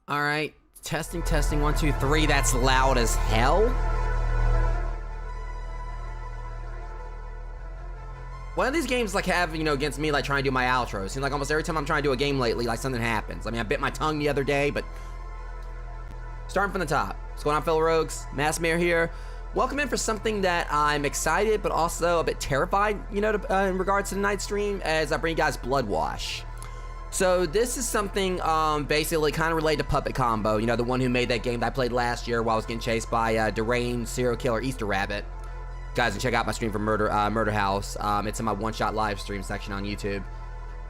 Alright, testing, 1, 2, 3, that's loud as hell. One of these games like have, against me like trying to do my outro. Seems like almost every time I'm trying to do a game lately, like something happens. I mean, I bit my tongue the other day, but... Starting from the top. What's going on, fellow rogues? Massmere here. Welcome in for something that I'm excited, but also a bit terrified, in regards to tonight's stream, as I bring you guys Bloodwash. So this is something basically kind of related to Puppet Combo, the one who made that game that I played last year while I was getting chased by a deranged serial killer Easter rabbit. Guys, can check out my stream for Murder House. It's in my one-shot live stream section on YouTube.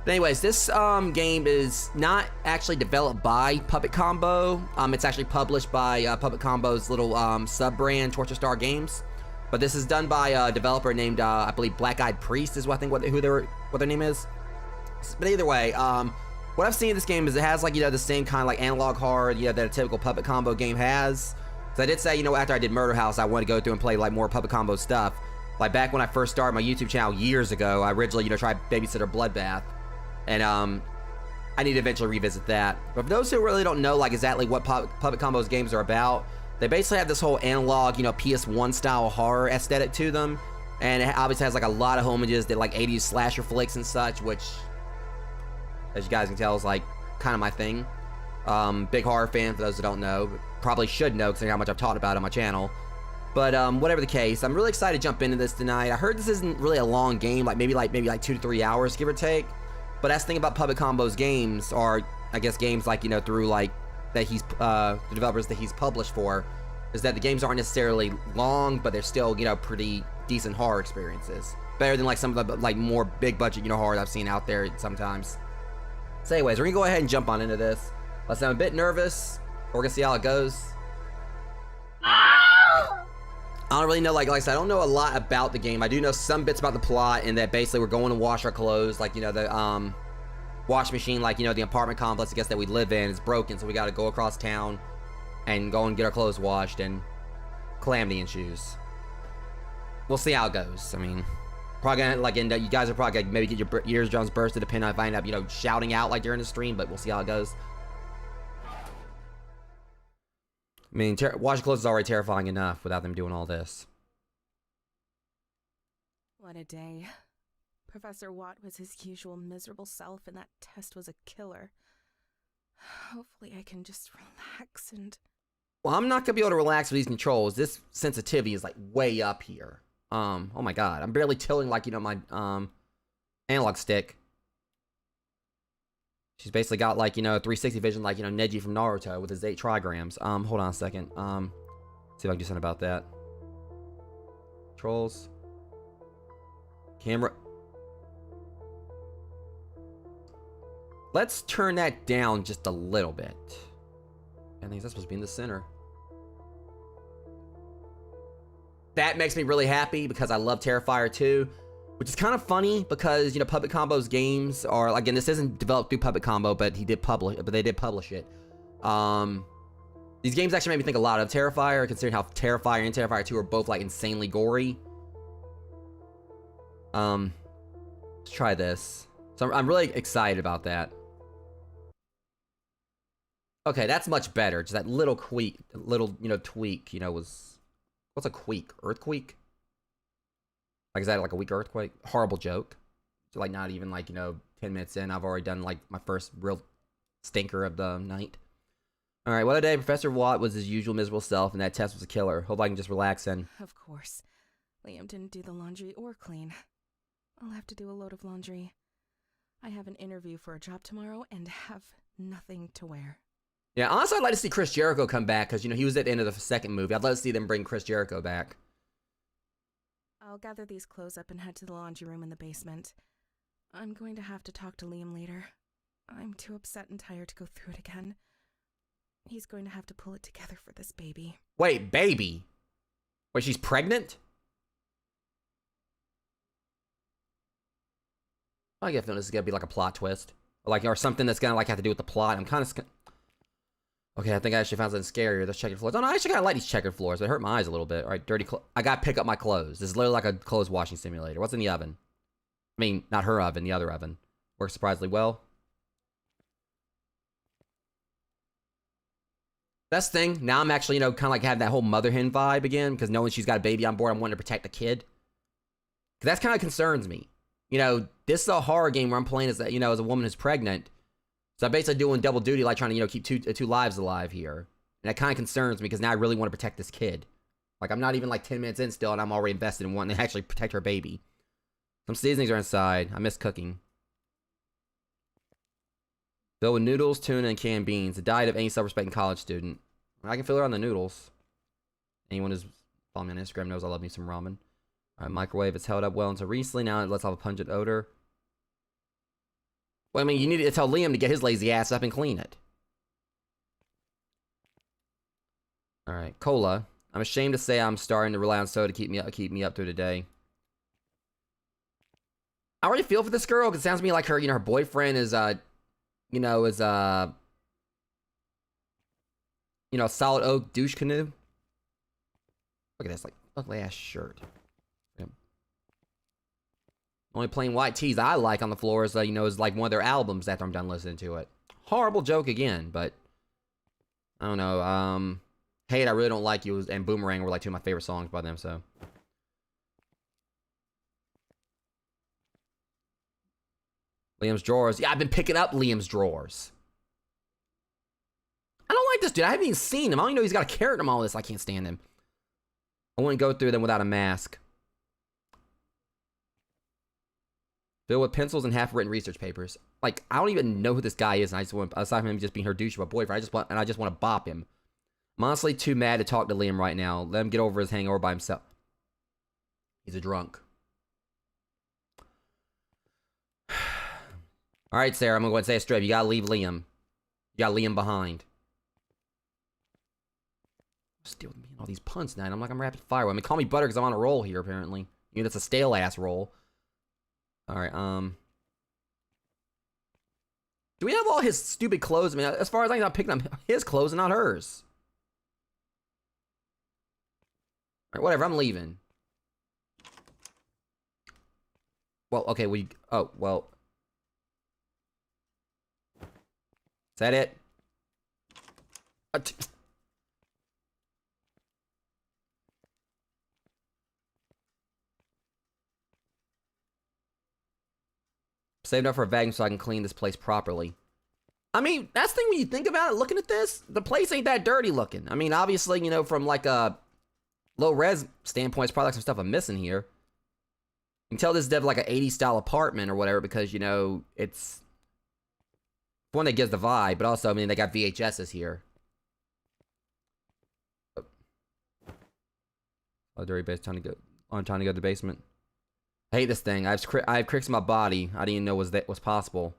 But anyways, this game is not actually developed by Puppet Combo. It's actually published by Puppet Combo's little sub-brand, Torture Star Games. But this is done by a developer named, I believe, Black Eyed Priest is what what their name is. But either way, what I've seen in this game is it has like, the same kind of like analog horror, that a typical Puppet Combo game has. So I did say, after I did Murder House, I wanted to go through and play like more Puppet Combo stuff. Like back when I first started my YouTube channel years ago, I originally, tried Babysitter Bloodbath. And I need to eventually revisit that. But for those who really don't know like exactly what Puppet Combo's games are about, they basically have this whole analog, PS1 style horror aesthetic to them. And it obviously has like a lot of homages that like 80s slasher flicks and such, which, as you guys can tell, is like kind of my thing. Big horror fan for those who don't know. Probably should know considering how much I've talked about it on my channel. But whatever the case, I'm really excited to jump into this tonight. I heard this isn't really a long game, like maybe 2 to 3 hours, give or take. But that's the thing about Puppet Combo's games, or I guess games like, through like that he's the developers that he's published for, is that the games aren't necessarily long, but they're still, pretty decent horror experiences. Better than like some of the like more big budget, horror I've seen out there sometimes. So anyways, we're gonna go ahead and jump on into this. Let's say I'm a bit nervous, but we're gonna see how it goes. I don't really know, like I said, I don't know a lot about the game. I do know some bits about the plot, and that basically we're going to wash our clothes, like, the wash machine, like, the apartment complex, I guess, that we live in is broken, so we gotta go across town and go and get our clothes washed, and calamity ensues. We'll see how it goes. I mean, Probably gonna like end up, you guys are probably gonna maybe get your eardrums bursted depending on if I end up, you know, shouting out like during the stream, but we'll see how it goes. I mean, washing clothes is already terrifying enough without them doing all this. What a day. Professor Watt was his usual miserable self, and that test was a killer. Hopefully I can just relax and... Well, I'm not gonna be able to relax with these controls. This sensitivity is like way up here. Oh my god, I'm barely tilting like, you know, my analog stick. She's basically got like, you know, 360 vision like, you know, Neji from Naruto with his 8 trigrams. Hold on a second. See if I can do something about that. Controls. Camera. Let's turn that down just a little bit. I think that's supposed to be in the center. That makes me really happy because I love Terrifier 2, which is kind of funny because, you know, Puppet Combo's games are, again, this isn't developed through Puppet Combo, but they did publish it. These games actually made me think a lot of Terrifier, considering how Terrifier and Terrifier 2 are both like insanely gory. Let's try this. So I'm really excited about that. Okay, that's much better. Just that little tweak, you know, was... What's a quake? Earthquake? Like, is that like a weak earthquake? Horrible joke. So, like, not even, like, you know, 10 minutes in, I've already done, like, my first real stinker of the night. Alright, what a day. Professor Watt was his usual miserable self, and that test was a killer. Hope I can just relax and... Of course. Liam didn't do the laundry or clean. I'll have to do a load of laundry. I have an interview for a job tomorrow and have nothing to wear. Yeah, honestly, I'd like to see Chris Jericho come back, because, you know, he was at the end of the second movie. I'd love to see them bring Chris Jericho back. I'll gather these clothes up and head to the laundry room in the basement. I'm going to have to talk to Liam later. I'm too upset and tired to go through it again. He's going to have to pull it together for this baby. Wait, baby? Wait, she's pregnant? I get a feeling this is going to be like a plot twist. Or something that's going to, like, have to do with the plot. I'm kind of... Okay, I think I actually found something scarier. Those checkered floors. Oh, no, I actually kind of like these checkered floors. They hurt my eyes a little bit. All right, dirty I got to pick up my clothes. This is literally like a clothes washing simulator. What's in the oven? I mean, not her oven, the other oven. Works surprisingly well. Best thing, now I'm actually, you know, kind of like having that whole mother hen vibe again, because knowing she's got a baby on board, I'm wanting to protect the kid. Because that's kind of concerns me. You know, this is a horror game where I'm playing as, you know, as a woman who's pregnant. So I'm basically doing double duty, like trying to, you know, keep two lives alive here. And that kind of concerns me because now I really want to protect this kid. Like, I'm not even like 10 minutes in still, and I'm already invested in wanting to actually protect her baby. Some seasonings are inside. I miss cooking. Filled with noodles, tuna, and canned beans. The diet of any self-respecting college student. I can fill her on the noodles. Anyone who's following me on Instagram knows I love me some ramen. Alright, microwave. It's held up well until recently. Now it lets off a pungent odor. Well, I mean, you need to tell Liam to get his lazy ass up and clean it. Alright, cola. I'm ashamed to say I'm starting to rely on soda to keep me up through the day. I already feel for this girl, because it sounds to me like her, you know, her boyfriend is, you know, a solid oak douche canoe. Look at this, like, ugly ass shirt. Yep. Only plain white tees I like on the floor is, you know, is like one of their albums after I'm done listening to it. Horrible joke again, but I don't know. Hate, I Really Don't Like You and Boomerang were like two of my favorite songs by them, so. Liam's drawers. Yeah, I've been picking up Liam's drawers. I don't like this dude. I haven't even seen him. I don't even know he's got a carrot in all this. I can't stand him. I wouldn't go through them without a mask. Filled with pencils and half-written research papers. Like, I don't even know who this guy is, and I just want, aside from him just being her douche of a boyfriend, I just want to bop him. I'm honestly too mad to talk to Liam right now. Let him get over his hangover by himself. He's a drunk. Alright, Sarah, I'm gonna go ahead and say it straight. You gotta leave Liam. You gotta leave him behind. Steal me and all these puns tonight. I'm like, I'm rapid fire. I mean, call me butter because I'm on a roll here, apparently. You know, that's a stale ass roll. Alright, do we have all his stupid clothes? I mean, as far as I know, I'm picking up his clothes and not hers. Alright, whatever, I'm leaving. Well, okay, oh, well. Is that it? Saved up for a vacuum so I can clean this place properly. I mean, that's the thing when you think about it, looking at this, the place ain't that dirty looking. I mean, obviously, you know, from like a low res standpoint, it's probably like some stuff I'm missing here. You can tell this is definitely like an 80s style apartment or whatever because, you know, it's one that gives the vibe, but also, I mean, they got VHSs here. Oh, dirty base, time to go to the basement. I hate this thing. I have cricks in my body. I didn't even know was possible.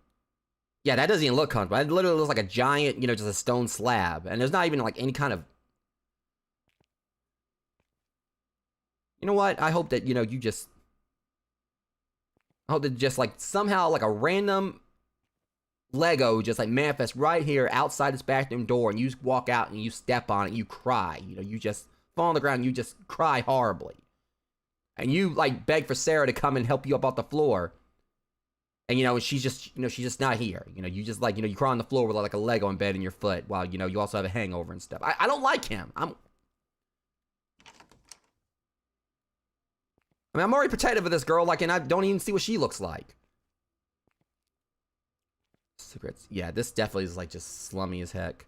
Yeah, that doesn't even look comfortable. It literally looks like a giant, you know, just a stone slab. And there's not even like any kind of... You know what? I hope that, you know, I hope that just like somehow like a random Lego just like manifests right here outside this bathroom door and you just walk out and you step on it and you cry. You know, you just fall on the ground and you just cry horribly. And you like beg for Sarah to come and help you up off the floor. And, you know, she's just not here. You know, you just like, you know, you crawl on the floor with like a Lego in bed in your foot while, you know, you also have a hangover and stuff. I don't like him. I mean, I'm already protective of this girl, like, and I don't even see what she looks like. Cigarettes. Yeah, this definitely is like just slummy as heck.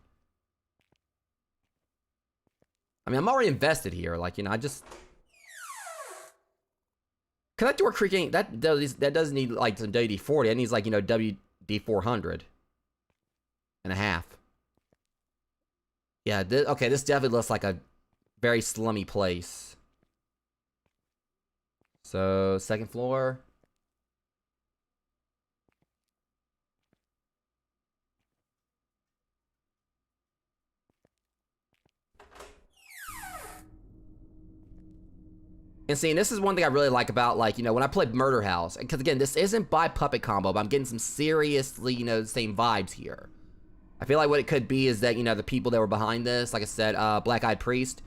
I mean, I'm already invested here. Like, you know, I just... Cause that door creaking, that does need like some WD-40. It needs like, you know, WD-400 and a half. Yeah, okay, this definitely looks like a very slummy place. So, second floor. And see, and this is one thing I really like about, like, you know, when I play Murder House, because again, this isn't by Puppet Combo, but I'm getting some seriously, you know, the same vibes here. I feel like what it could be is that, you know, the people that were behind this, like I said, Black Eyed Priest,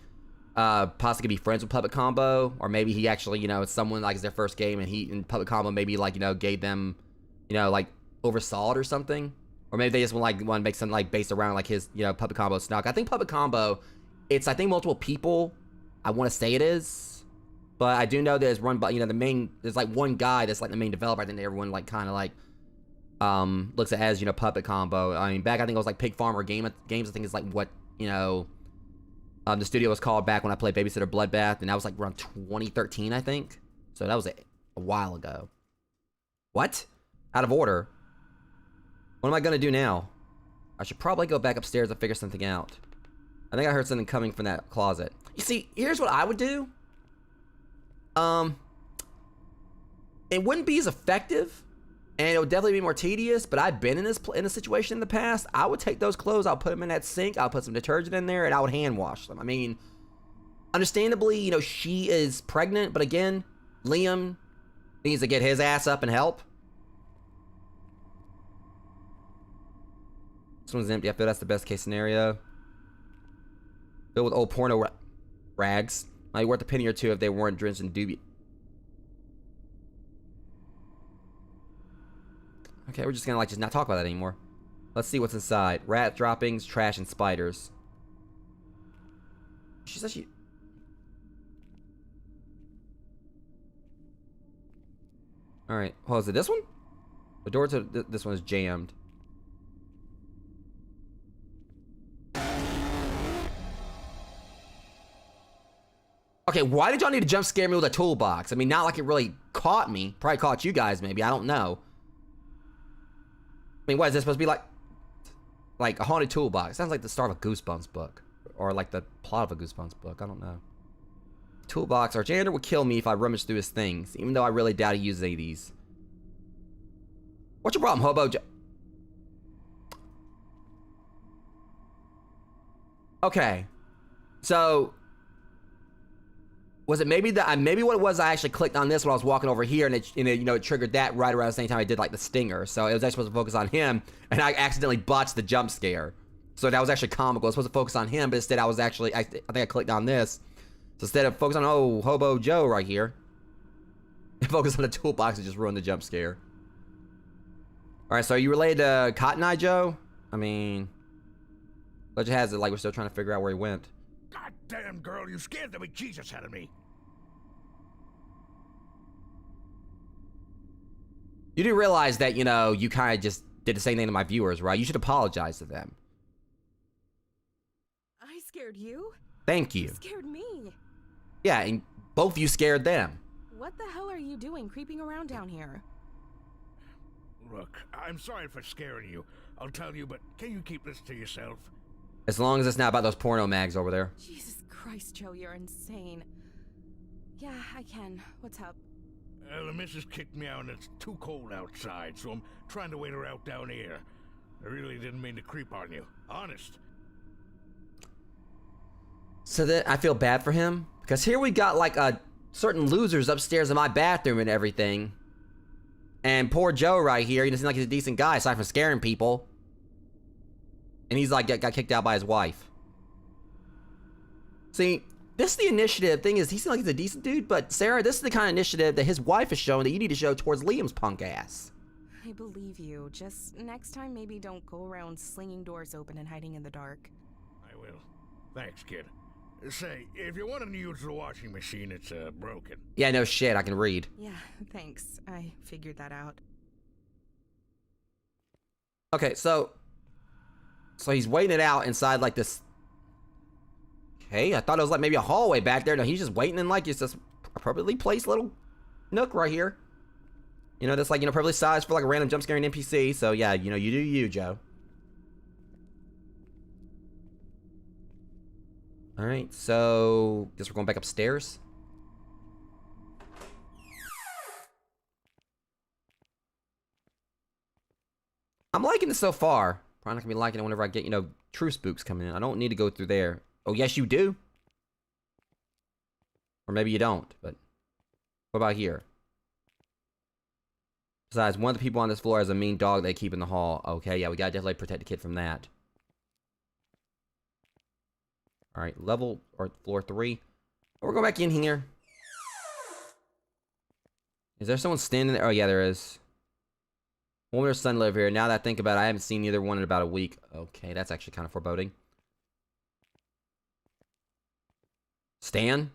possibly could be friends with Puppet Combo, or maybe he actually, you know, it's someone like it's their first game, and he and Puppet Combo maybe like, you know, gave them, you know, like oversaw it or something, or maybe they just want to make something like based around like his, you know, Puppet Combo snuck. I think Puppet Combo, it's I think multiple people. I want to say it is. But I do know there's run by, you know, there's like one guy that's like the main developer. I think everyone like kind of like, looks at as, you know, Puppet Combo. I mean, back I think it was like Pig Farmer Games. I think is like what, you know, the studio was called back when I played Babysitter Bloodbath. And that was like around 2013, I think. So that was a while ago. What? Out of order. What am I going to do now? I should probably go back upstairs and figure something out. I think I heard something coming from that closet. You see, here's what I would do. It wouldn't be as effective, and it would definitely be more tedious, but I've been in a situation in the past. I would take those clothes, I'll put them in that sink, I'll put some detergent in there, and I would hand wash them. I mean, understandably, you know, she is pregnant, but again, Liam needs to get his ass up and help. This one's empty. I feel that's the best case scenario. Filled with old porno rags. Might be worth a penny or two if they weren't drenched in doobie. Okay, we're just gonna like just not talk about that anymore. Let's see what's inside. Rat droppings, trash, and spiders. She said she... Alright, well, is it this one? The door to this one is jammed. Okay, why did y'all need to jump scare me with a toolbox? I mean, not like it really caught me. Probably caught you guys, maybe. I don't know. I mean, what is this supposed to be like a haunted toolbox? Sounds like the start of a Goosebumps book. Or like the plot of a Goosebumps book. I don't know. Toolbox. Our janitor would kill me if I rummaged through his things. Even though I really doubt he uses any of these. What's your problem, hobo? Okay. So... was it maybe that maybe what it was? I actually clicked on this when I was walking over here, and it you know, it triggered that right around the same time I did like the stinger. So it was actually supposed to focus on him, and I accidentally botched the jump scare. So that was actually comical. I was supposed to focus on him, but instead I was actually I think I clicked on this. So instead of focusing on hobo Joe right here, Focus on the toolbox and just ruin the jump scare. Alright, so are you related to Cotton Eye Joe? I mean, legend has it like we're still trying to figure out where he went. Goddamn girl, you scared the bejesus out of me. You do realize that, you know, you kind of just did the same thing to my viewers, right? You should apologize to them. I scared you? Thank You you. scared me. Yeah, and both of you scared them. What the hell are you doing creeping around down here? Look, I'm sorry for scaring you. I'll tell you, but can you keep this to yourself? As long as it's not about those porno mags over there. Jesus Christ, Joe, you're insane. Yeah, I can. What's up? The missus kicked me out and it's too cold outside, so I'm trying to wait her out down here. I really didn't mean to creep on you. Honest. So that I feel bad for him. Because here we got like certain losers upstairs in my bathroom and everything. And poor Joe right here, he doesn't seem like he's a decent guy aside from scaring people. And he's like got kicked out by his wife. See, this is the initiative thing is he seems like he's a decent dude, but Sarah, this is the kind of initiative that his wife is showing that you need to show towards Liam's punk ass. I believe you. Just next time maybe don't go around slinging doors open and hiding in the dark. I will. Thanks, kid. Say, if you want to use the washing machine, it's broken. Yeah, no shit, I can read. Yeah, thanks. I figured that out. Okay, so he's waiting it out inside like this. Okay, I thought it was like maybe a hallway back there. No, he's just waiting in like just this appropriately placed little nook right here. You know, that's like, you know, perfectly sized for like a random jump scaring NPC. So yeah, you know, you do you, Joe. Alright, so guess we're going back upstairs. I'm liking this so far. Probably not gonna be liking it whenever I get, you know, true spooks coming in. I don't need to go through there. Oh, yes, you do. Or maybe you don't, but what about here? Besides, one of the people on this floor has a mean dog they keep in the hall. Okay, yeah, we gotta definitely protect the kid from that. Alright, level, or floor 3. Oh, we're going back in here. Is there someone standing there? Oh, yeah, there is. Woman or son live here. Now that I think about it, I haven't seen either one in about a week. Okay, that's actually kind of foreboding. Stan?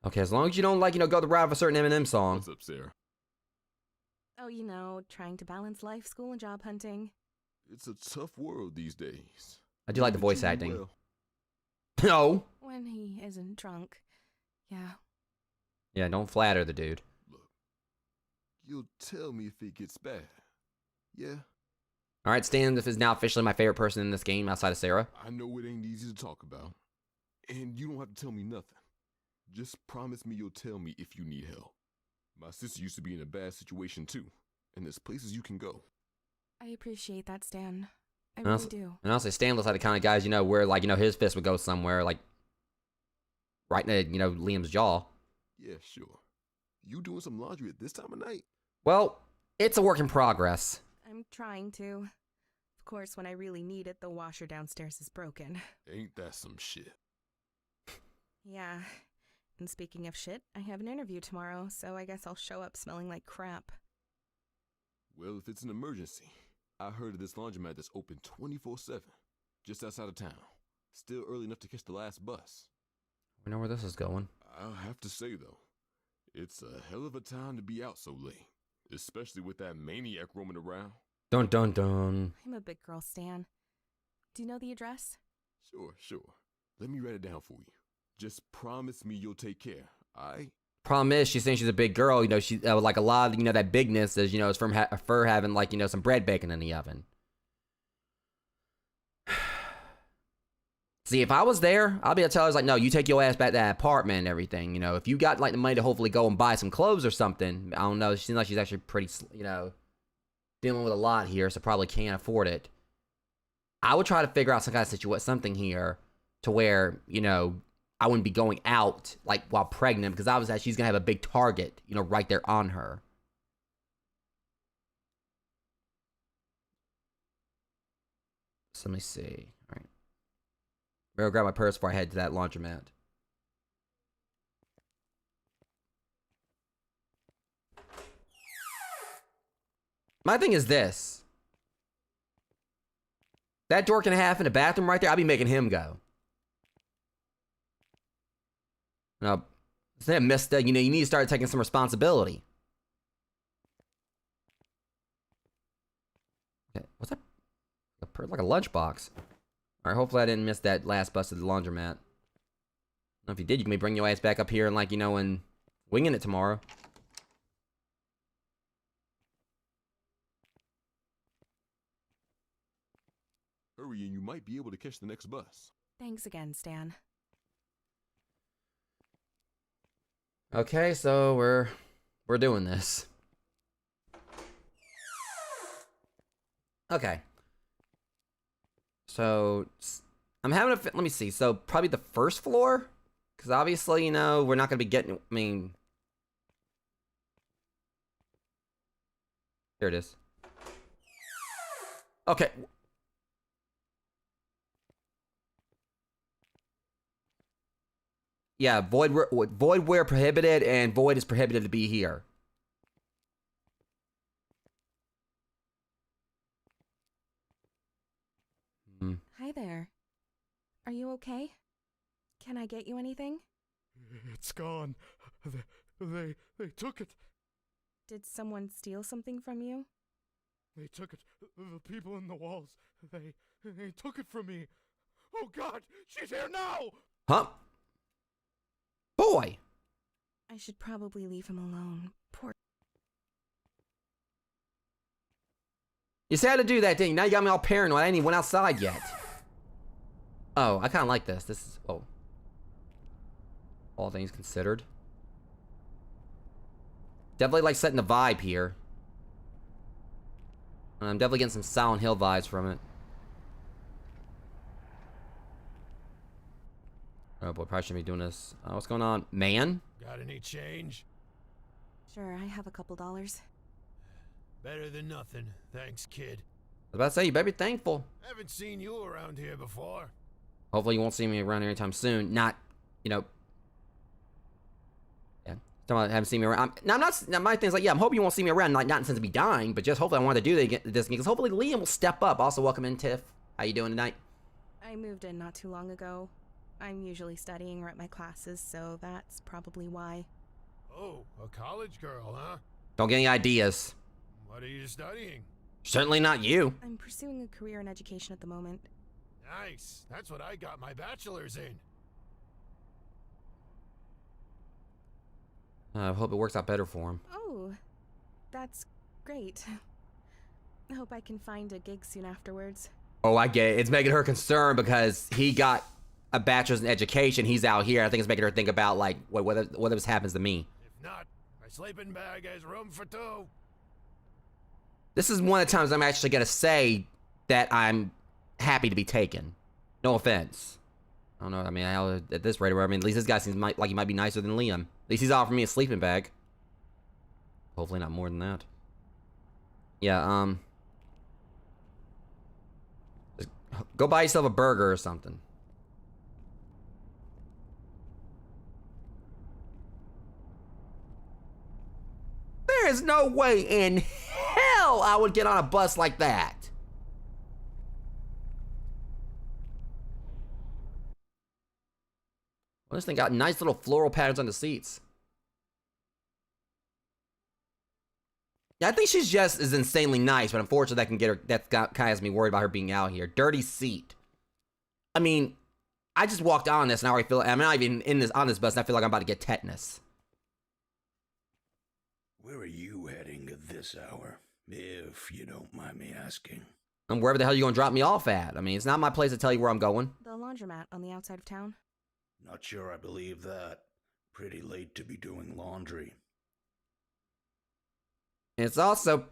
Okay, as long as you don't, like, you know, go the route of a certain Eminem song. What's up, Sarah? Oh, you know, trying to balance life, school, and job hunting. It's a tough world these days. I do like the You voice do acting. well. No! When he isn't drunk. Yeah. Yeah, don't flatter the dude. Look, you'll tell me if it gets bad. Yeah, Alright, Stan is now officially my favorite person in this game outside of Sarah. I know it ain't easy to talk about. And you don't have to tell me nothing. Just promise me you'll tell me if you need help. My sister used to be in a bad situation too, and there's places you can go. I appreciate that, Stan. I And really also- do. And honestly, Stan looks like the kind of guys, you know, where, like, you know, his fist would go somewhere, like, right in the, you know, Liam's jaw. Yeah, sure. You doing some laundry at this time of night? Well, it's a work in progress. I'm trying to. Of course, when I really need it, the washer downstairs is broken. Ain't that some shit? Yeah. And speaking of shit, I have an interview tomorrow, so I guess I'll show up smelling like crap. Well, if it's an emergency, I heard of this laundromat that's open 24/7, just outside of town. Still early enough to catch the last bus. We know where this is going. I'll have to say, though, it's a hell of a time to be out so late, especially with that maniac roaming around. Dun dun dun. I'm a big girl, Stan. Do you know the address? Sure. Let me write it down for you. Just promise me you'll take care, alright? Problem is, she's saying she's a big girl. You know, she like a lot of, you know, that bigness is, you know, is from her having, like, you know, some bread baking in the oven. See, if I was there, I'll be able to tell her, like, no, you take your ass back to that apartment and everything. You know, if you got, like, the money to hopefully go and buy some clothes or something, I don't know. She seems like she's actually pretty, you know, dealing with a lot here, so probably can't afford it. I would try to figure out some kind of situation, something here to where, you know, I wouldn't be going out, like, while pregnant, because obviously she's going to have a big target, you know, right there on her. So let me see. All right. Better grab my purse before I head to that laundromat. My thing is this. That dork and a half in the bathroom right there, I'll be making him go. No, instead of missed that, you know, you need to start taking some responsibility. Okay, what's that? Like a lunchbox. Alright, hopefully I didn't miss that last bus to the laundromat. If you did, you can maybe bring your ass back up here and, like, you know, and winging it tomorrow. Hurry and you might be able to catch the next bus. Thanks again, Stan. Okay, so we're doing this. Okay. So I'm having a let me see. So probably the first floor, because obviously, you know, we're not gonna be getting. I mean, there it is. Okay. Yeah, void where prohibited, and void is prohibited to be here. Hi there. Are you okay? Can I get you anything? It's gone. They took it. Did someone steal something from you? They took it. The people in the walls. They took it from me. Oh God, she's here now. Huh? Boy. I should probably leave him alone. Poor. You said to do that, didn't you? Now you got me all paranoid. I ain't even went outside yet. Oh, I kind of like this. This is, oh. All things considered. Definitely like setting the vibe here. I'm definitely getting some Silent Hill vibes from it. Oh boy, probably shouldn't be doing this. What's going on? Man? Got any change? Sure, I have a couple dollars. Better than nothing. Thanks, kid. I was about to say, you better be thankful. Haven't seen you around here before. Hopefully you won't see me around here anytime soon. Not, you know. Yeah. Haven't seen me around. Now, I'm not, now my thing's like, yeah, I'm hoping you won't see me around, not in the sense of me dying, but just hopefully I wanted to do this because hopefully Liam will step up. Also, welcome in, Tiff. How you doing tonight? I moved in not too long ago. I'm usually studying or at my classes, so that's probably why. Oh, a college girl, huh? Don't get any ideas. What are you studying? Certainly not you. I'm pursuing a career in education at the moment. Nice. That's what I got my bachelor's in. I hope it works out better for him. Oh, that's great. I hope I can find a gig soon afterwards. Oh, I get it. It's making her concerned because he got a bachelor's in education. He's out here. I think it's making her think about, like, whether this happens to me. If not, my sleeping bag has room for two. This is one of the times I'm actually going to say that I'm happy to be taken. No offense. I don't know. I mean, at this rate, I mean, at least this guy seems like he might be nicer than Liam. At least he's offering me a sleeping bag. Hopefully not more than that. Yeah, just go buy yourself a burger or something. There is no way in hell I would get on a bus like that. Well, this thing got nice little floral patterns on the seats. Yeah, I think she's just is insanely nice, but unfortunately that can get her. That kind of has me worried about her being out here. Dirty seat. I mean, I just walked on this and I already feel. I'm not even on this bus, and I feel like I'm about to get tetanus. Where are you heading at this hour, if you don't mind me asking? And wherever the hell you gonna drop me off at? I mean, it's not my place to tell you where I'm going. The laundromat on the outside of town. Not sure I believe that. Pretty late to be doing laundry. And it's also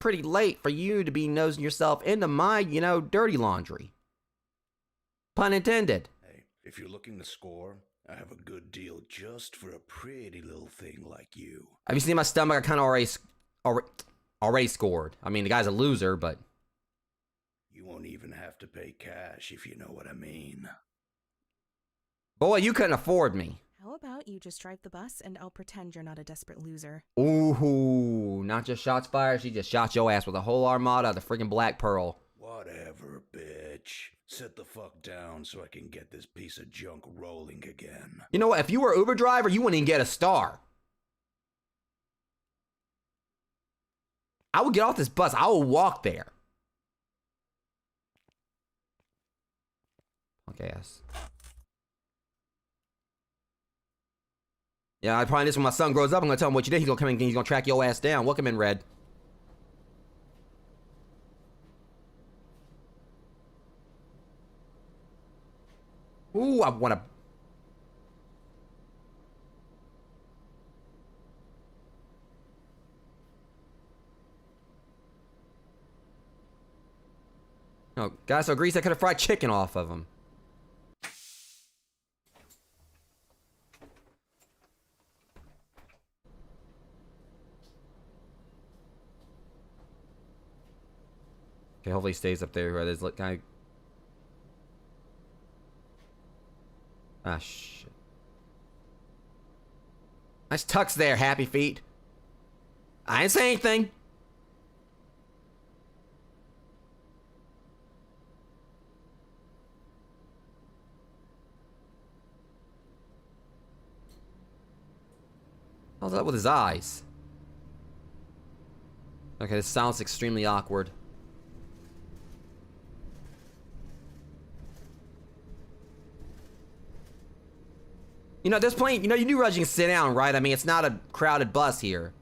pretty late for you to be nosing yourself into my, you know, dirty laundry. Pun intended. Hey, if you're looking to score, I have a good deal just for a pretty little thing like you. Have you seen my stomach? I kind of already scored. I mean, the guy's a loser, but... You won't even have to pay cash if you know what I mean. Boy, you couldn't afford me. How How about you just drive the bus and I'll pretend you're not a desperate loser? Ooh, not just shots fired, she just shot your ass with a whole armada of the freaking Black Pearl. Whatever, bitch. Sit the fuck down so I can get this piece of junk rolling again. You know what? If you were an Uber driver, you wouldn't even get a star. I would get off this bus. I will walk there. Okay, yes. Yeah, I probably this when my son grows up. I'm gonna tell him what you did. He's gonna come in and he's gonna track your ass down. Welcome in, Red. Ooh, I wanna. Oh, guys, so grease I could have fried chicken off of him. Okay, hopefully he stays up there. Where there's like, guy. Ah, shit. Nice tux there, Happy Feet. I didn't say anything. How's up with his eyes? Okay, this sounds extremely awkward. You know, at this point, you know, you do realize you can sit down, right? I mean, it's not a crowded bus here.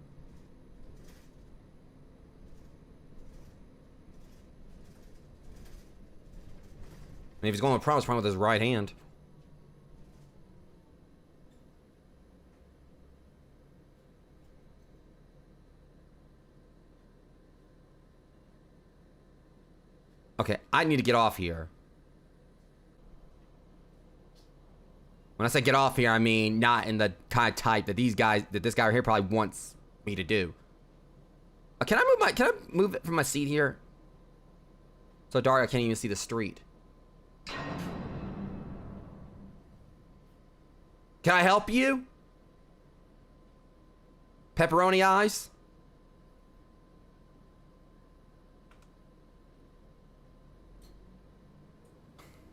I mean, if he's going with promise, probably with his right hand. Okay, I need to get off here. When I say get off here, I mean not in the kind of type that these guys, that this guy right here probably wants me to do. Can I move it from my seat here? So dark I can't even see the street. Can I help you? Pepperoni eyes?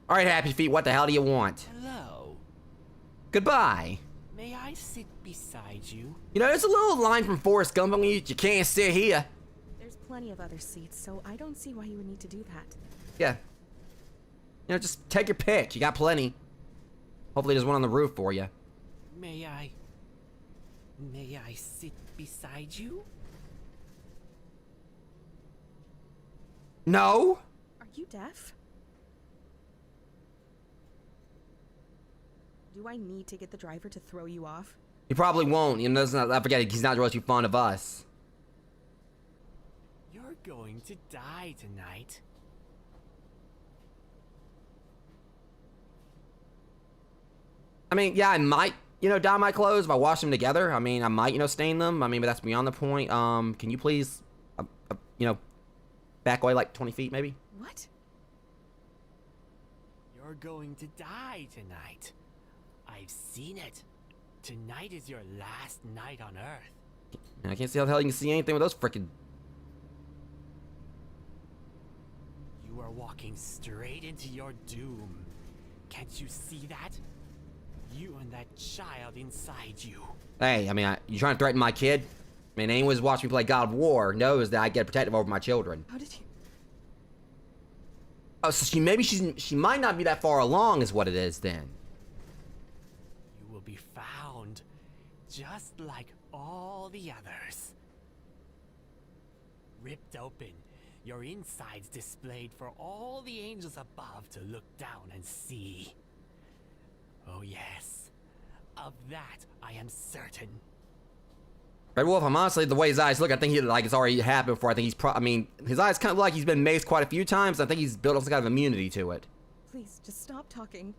Alright, Happy Feet, what the hell do you want? Hello. Goodbye. May I sit beside you? You know, there's a little line from Forrest Gump on you can't sit here. There's plenty of other seats, so I don't see why you would need to do that. Yeah. You know, just take your pick. You got plenty. Hopefully there's one on the roof for you. May I sit beside you? No. Are you deaf? Do I need to get the driver to throw you off? He probably won't. You know, I forget, he's not really too fond of us. You're going to die tonight. I mean, yeah, I might, you know, dye my clothes if I wash them together. I mean, I might, you know, stain them. I mean, but that's beyond the point. Can you please, you know, back away like 20 feet maybe? What? You're going to die tonight. I've seen it. Tonight is your last night on Earth. I can't see how the hell you can see anything with those frickin'... You are walking straight into your doom. Can't you see that? You and that child inside you. Hey, I mean, you trying to threaten my kid? I mean, anyone who's watched me play God of War knows that I get protective over my children. How did you... Oh, so she might not be that far along is what it is then. You will be found just like all the others. Ripped open, your insides displayed for all the angels above to look down and see. Oh yes, of that I am certain. Red Wolf, I'm honestly, the way his eyes look, I think it's already happened before. I think I mean, his eyes kind of look like he's been maced quite a few times. I think he's built up some kind of immunity to it. Please, just stop talking.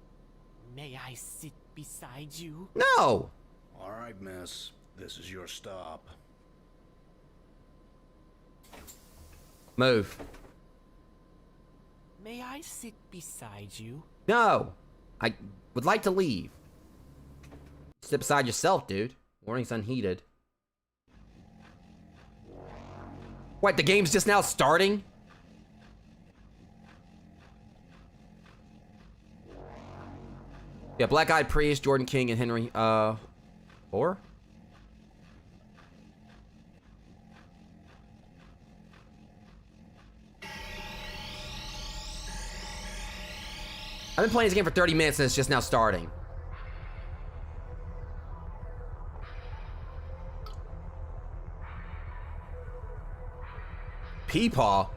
May I sit beside you? No! All right, miss. This is your stop. Move. May I sit beside you? No! I would like to leave. Sit beside yourself, dude. Warning's unheeded. What, the game's just now starting? Yeah, Black Eyed Priest, Jordan King, and Henry, Four? I've been playing this game for 30 minutes and it's just now starting. Peepaw?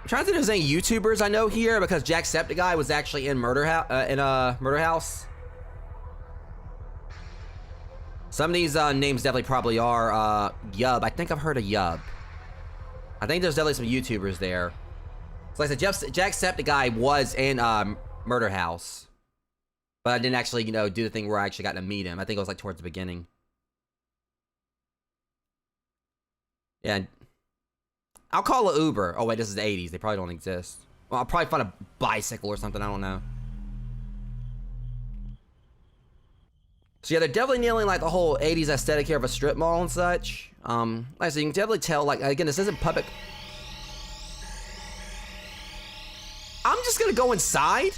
I'm trying to think if there's any YouTubers I know here because Jacksepticeye was actually in Murder House. Some of these names definitely probably are Yub. I think I've heard of Yub. I think there's definitely some YouTubers there. So like I said, Jacksepticeye was in Murder House, but I didn't actually, you know, do the thing where I actually got to meet him. I think it was like towards the beginning. Yeah. I'll call it Uber. Oh wait, this is the 80s. They probably don't exist. Well, I'll probably find a bicycle or something. I don't know. So yeah, they're definitely nailing like the whole 80s aesthetic here of a strip mall and such. Like I said, you can definitely tell, like, again, this isn't public. I'm just gonna go inside.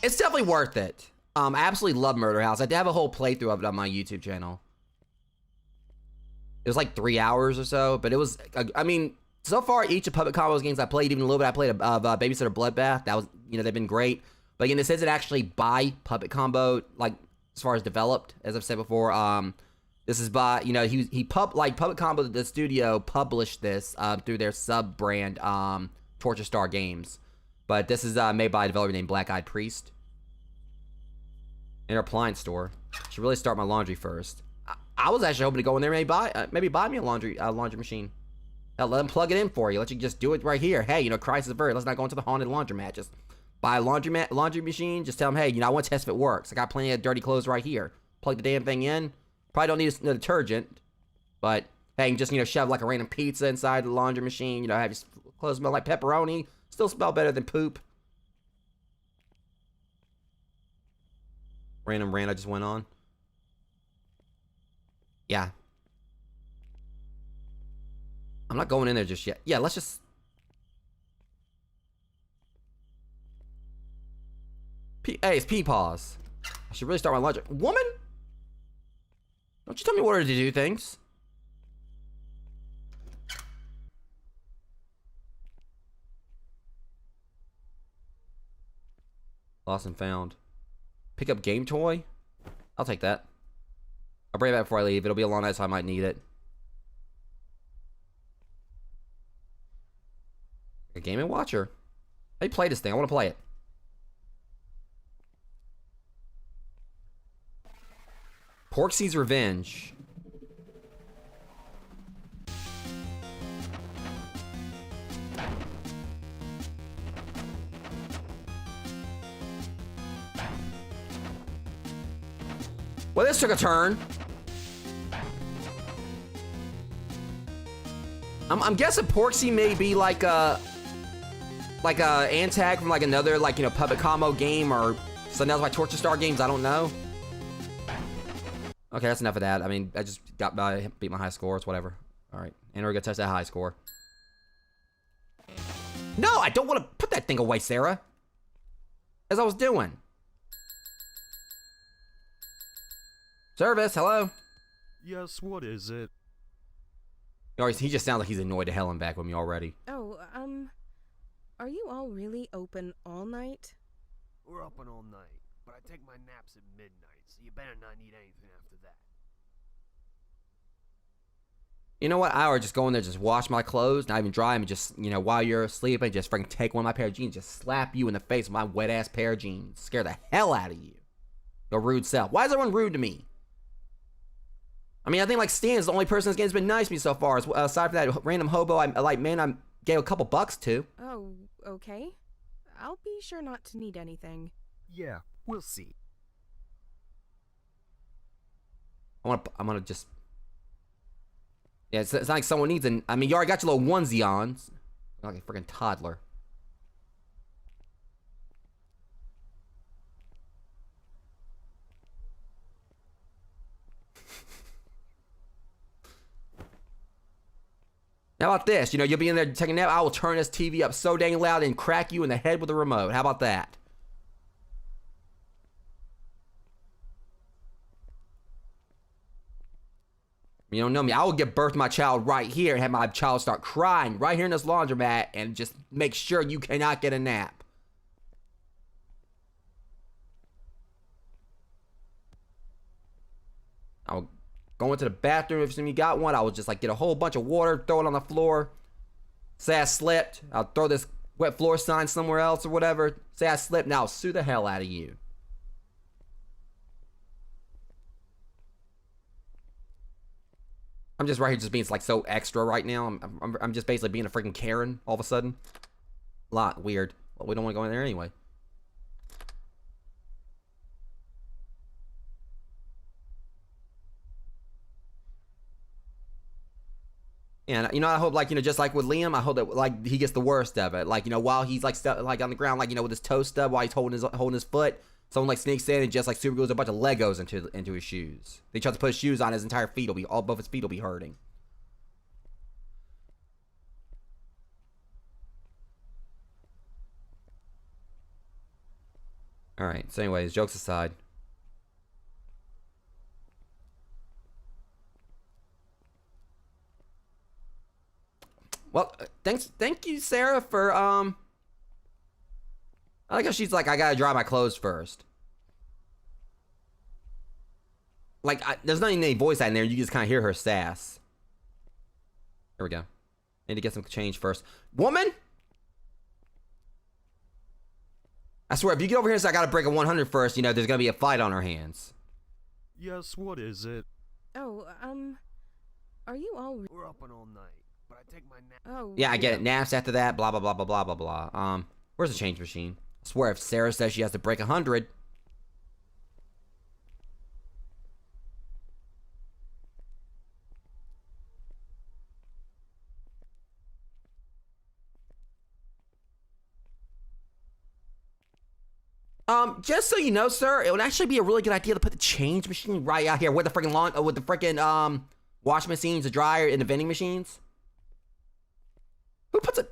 It's definitely worth it. I absolutely love Murder House. I did have a whole playthrough of it on my YouTube channel. It was like 3 hours or so, but it was, I mean, so far each of Puppet Combo's games I played, even a little bit I played of Babysitter Bloodbath. That was, you know, they've been great. But again, this isn't actually by Puppet Combo, like, as far as developed, as I've said before. This is by, you know, like, Puppet Combo, the studio, published this through their sub-brand, Torture Star Games. But this is made by a developer named Black Eyed Priest. In our appliance store. Should really start my laundry first. I was actually hoping to go in there and maybe buy me a laundry machine. Hell, let them plug it in for you. Let you just do it right here. Hey, you know, crisis averted. Let's not go into the haunted laundromat. Just buy a laundry machine. Just tell them, hey, you know, I want to test if it works. I got plenty of dirty clothes right here. Plug the damn thing in. Probably don't need a detergent, but hey, you just, you know, shove like a random pizza inside the laundry machine. You know, have your clothes smell like pepperoni. Still smell better than poop. Random rant I just went on. Yeah. I'm not going in there just yet. Yeah, let's just... Hey, it's Peepaws. I should really start my laundry. Woman? Don't you tell me what to do things. Lost and found. Pick up game toy? I'll take that. I'll bring it back before I leave. It'll be a long night, so I might need it. A Game & Watcher. How do you play this thing? I want to play it. Porksy's Revenge. Well, this took a turn. I'm guessing Porksy may be like a antag from like another, like, you know, Puppet Combo game or something else like Torture Star Games. I don't know. Okay, that's enough of that. I mean, I just got by, beat my high score. It's whatever. All right, and we're gonna touch that high score. No, I don't want to put that thing away, Sarah. As I was doing. Service, hello. Yes, what is it? He just sounds like he's annoyed to hell and back with me already. Oh, are you all really open all night? We're open all night, but I take my naps at midnight, so you better not need anything after that. You know what? I would just go in there, just wash my clothes, not even dry them, and just, you know, while you're sleeping, just freaking take one of my pair of jeans, just slap you in the face with my wet ass pair of jeans. Scare the hell out of you. Your rude self. Why is everyone rude to me? I mean, I think like Stan's the only person in this game's been nice to me so far. Aside from that random hobo, I gave a couple bucks to. Oh, okay. I'll be sure not to need anything. Yeah, we'll see. I'm gonna just... Yeah, it's not like someone needs an... I mean, you already got your little onesie on. Like a freaking toddler. How about this? You know, you'll be in there taking a nap. I will turn this TV up so dang loud and crack you in the head with a remote. How about that? You don't know me. I will give birth to my child right here and have my child start crying right here in this laundromat and just make sure you cannot get a nap. I'll go into the bathroom if you got one. I will just like get a whole bunch of water, throw it on the floor. Say I slipped. I'll throw this wet floor sign somewhere else or whatever. Say I slipped. Now I'll sue the hell out of you. I'm just right here just being like so extra right now. I'm just basically being a freaking Karen all of a sudden. A lot weird. Well, we don't want to go in there anyway. And you know, I hope like, you know, just like with Liam, I hope that like he gets the worst of it. Like, you know, while he's like like on the ground, like, you know, with his toe stub while he's holding his foot, someone like sneaks in and just like super glues a bunch of Legos into his shoes. They try to put his shoes on, his entire feet will be all both his feet will be hurting. All right. So, anyways, jokes aside. Well, thank you, Sarah, for I like how she's like, I gotta dry my clothes first. Like, there's not even any voice out in there. You just kind of hear her sass. Here we go. Need to get some change first. Woman? I swear, if you get over here and say I gotta break a 100 first, you know, there's gonna be a fight on our hands. Yes, what is it? Oh, are you all... We're up and all night, but I take my nap. Oh. Yeah, I get it. Naps after that, blah, blah, blah, blah, blah, blah, blah. Where's the change machine? I swear, if Sarah says she has to break 100... Just so you know, sir, it would actually be a really good idea to put the change machine right out here with the freaking wash machines, the dryer, and the vending machines. Who puts a...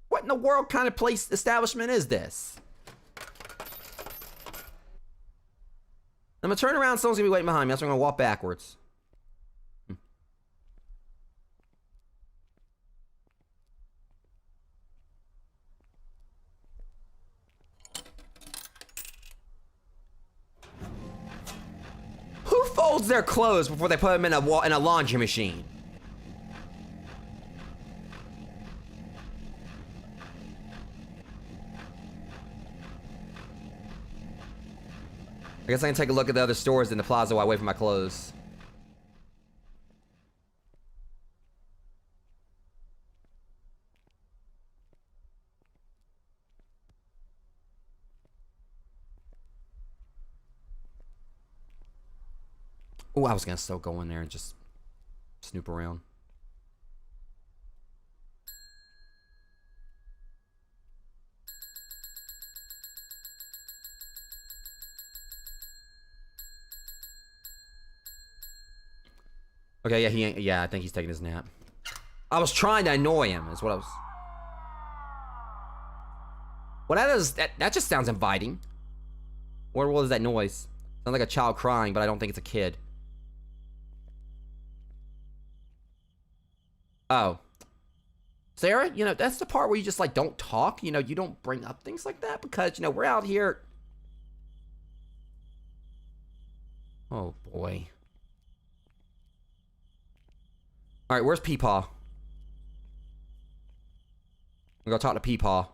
What in the world kind of place establishment is this? I'm gonna turn around, someone's gonna be waiting behind me, that's why I'm gonna walk backwards. Who folds their clothes before they put them in a laundry machine? I guess I can take a look at the other stores in the plaza while I wait for my clothes. Oh, I was gonna still go in there and just snoop around. Okay, yeah, I think he's taking his nap. I was trying to annoy him, is what I was... Well, that just sounds inviting. What is that noise? Sounds like a child crying, but I don't think it's a kid. Oh. Sarah, you know, that's the part where you just, like, don't talk. You know, you don't bring up things like that because, you know, we're out here... Oh, boy. Alright, where's Peepaw? I'm gonna go talk to Peepaw.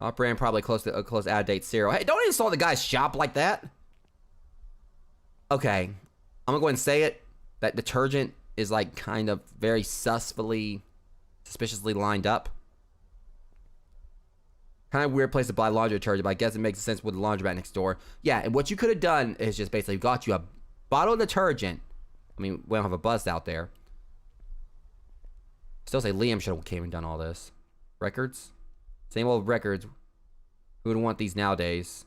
Operating probably close out of date cereal. Hey, don't install the guy's shop like that. Okay, I'm gonna go ahead and say it. That detergent is like kind of very suspiciously suspiciously lined up. Kind of weird place to buy laundry detergent, but I guess it makes sense with the laundromat next door. Yeah, and what you could have done is just basically got you a bottle of detergent. I mean, we don't have a buzz out there. Still say Liam should have came and done all this. Records? Same old records. Who would want these nowadays?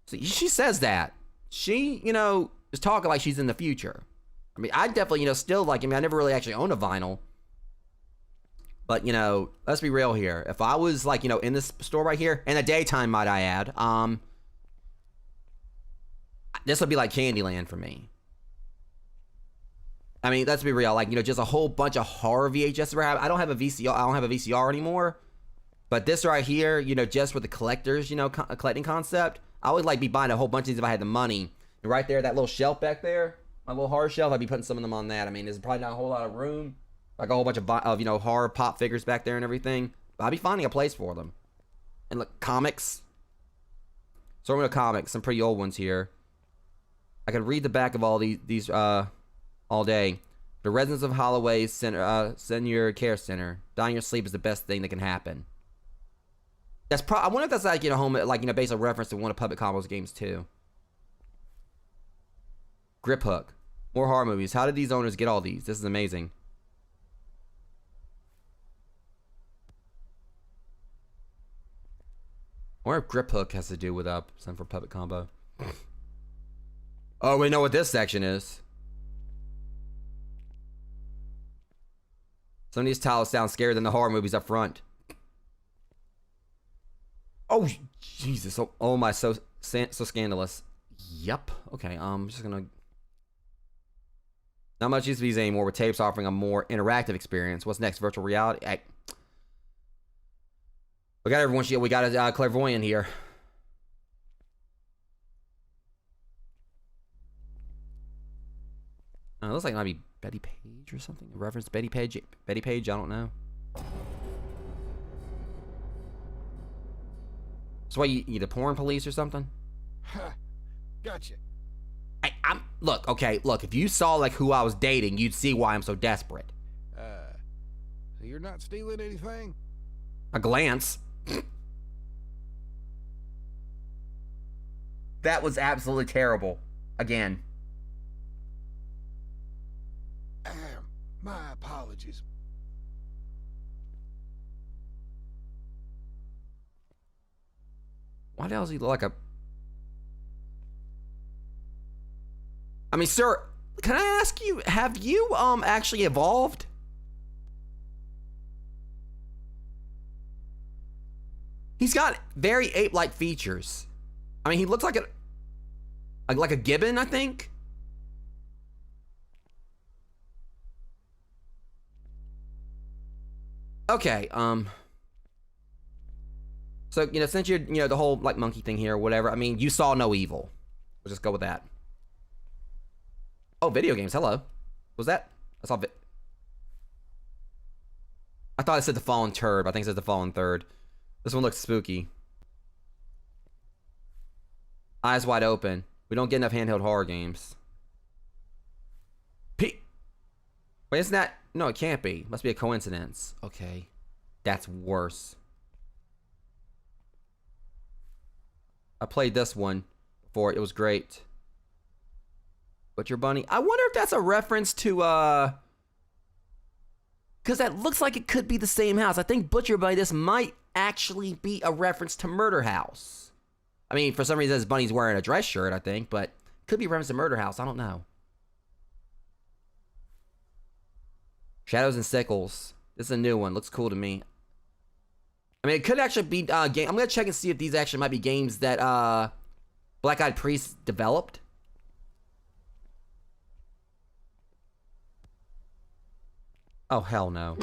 See, she says that. She, is talking like she's in the future. I mean, I definitely, still like, I never really actually owned a vinyl. But, let's be real here. If I was, like, in this store right here, in the daytime, might I add, this would be like Candyland for me. I mean, let's be real. Like, just a whole bunch of horror VHS. I don't have a VCR. I don't have a VCR anymore. But this right here, just for the collectors, collecting concept, I would, like, be buying a whole bunch of these if I had the money. And right there, that little shelf back there, my little horror shelf, I'd be putting some of them on that. I mean, there's probably not a whole lot of room. Like a whole bunch of horror pop figures back there and everything. But I'd be finding a place for them. And look, comics. So I'm going to comics, some pretty old ones here. I could read the back of all these all day. The residents of Holloway Senior Care Center. Dying in your sleep is the best thing that can happen. That's I wonder if that's like home based on reference to one of Puppet Combo's games too. Grip Hook. More horror movies. How did these owners get all these? This is amazing. I wonder if Grip Hook has to do with something for Puppet Combo. Oh, we know what this section is. Some of these titles sound scarier than the horror movies up front. Oh, Jesus. Oh my, so scandalous. Yep. Okay, I'm just gonna... Not much use of these anymore, with tapes offering a more interactive experience. What's next? Virtual reality? We got everyone. We got a clairvoyant here. It looks like it might be Betty Page or something. A reference to Betty Page. Betty Page. I don't know. So what? You the porn police or something? Gotcha. Look. Okay. Look. If you saw like who I was dating, you'd see why I'm so desperate. So you're not stealing anything? A glance. That was absolutely terrible. Again. My apologies. Why the hell does he look like a... I mean, sir, can I ask you, have you actually evolved? He's got very ape-like features. I mean, he looks like a gibbon, I think. Okay, so, since you're, the whole, like, monkey thing here or whatever, I mean, you saw no evil. We'll just go with that. Oh, video games, hello. Was that? I saw I thought it said The Fallen Turd, but I think it said The Fallen Third. This one looks spooky. Eyes wide open. We don't get enough handheld horror games. Wait, isn't that... No, it can't be. Must be a coincidence. Okay. That's worse. I played this one before. It was great. Butcher Bunny. I wonder if that's a reference to, because that looks like it could be the same house. I think Butcher Bunny, this might actually be a reference to Murder House. I mean, for some reason, this bunny's wearing a dress shirt, I think, but could be a reference to Murder House. I don't know. Shadows and Sickles. This is a new one. Looks cool to me. I mean, it could actually be game. I'm gonna check and see if these actually might be games that Black Eyed Peas developed. Oh hell no.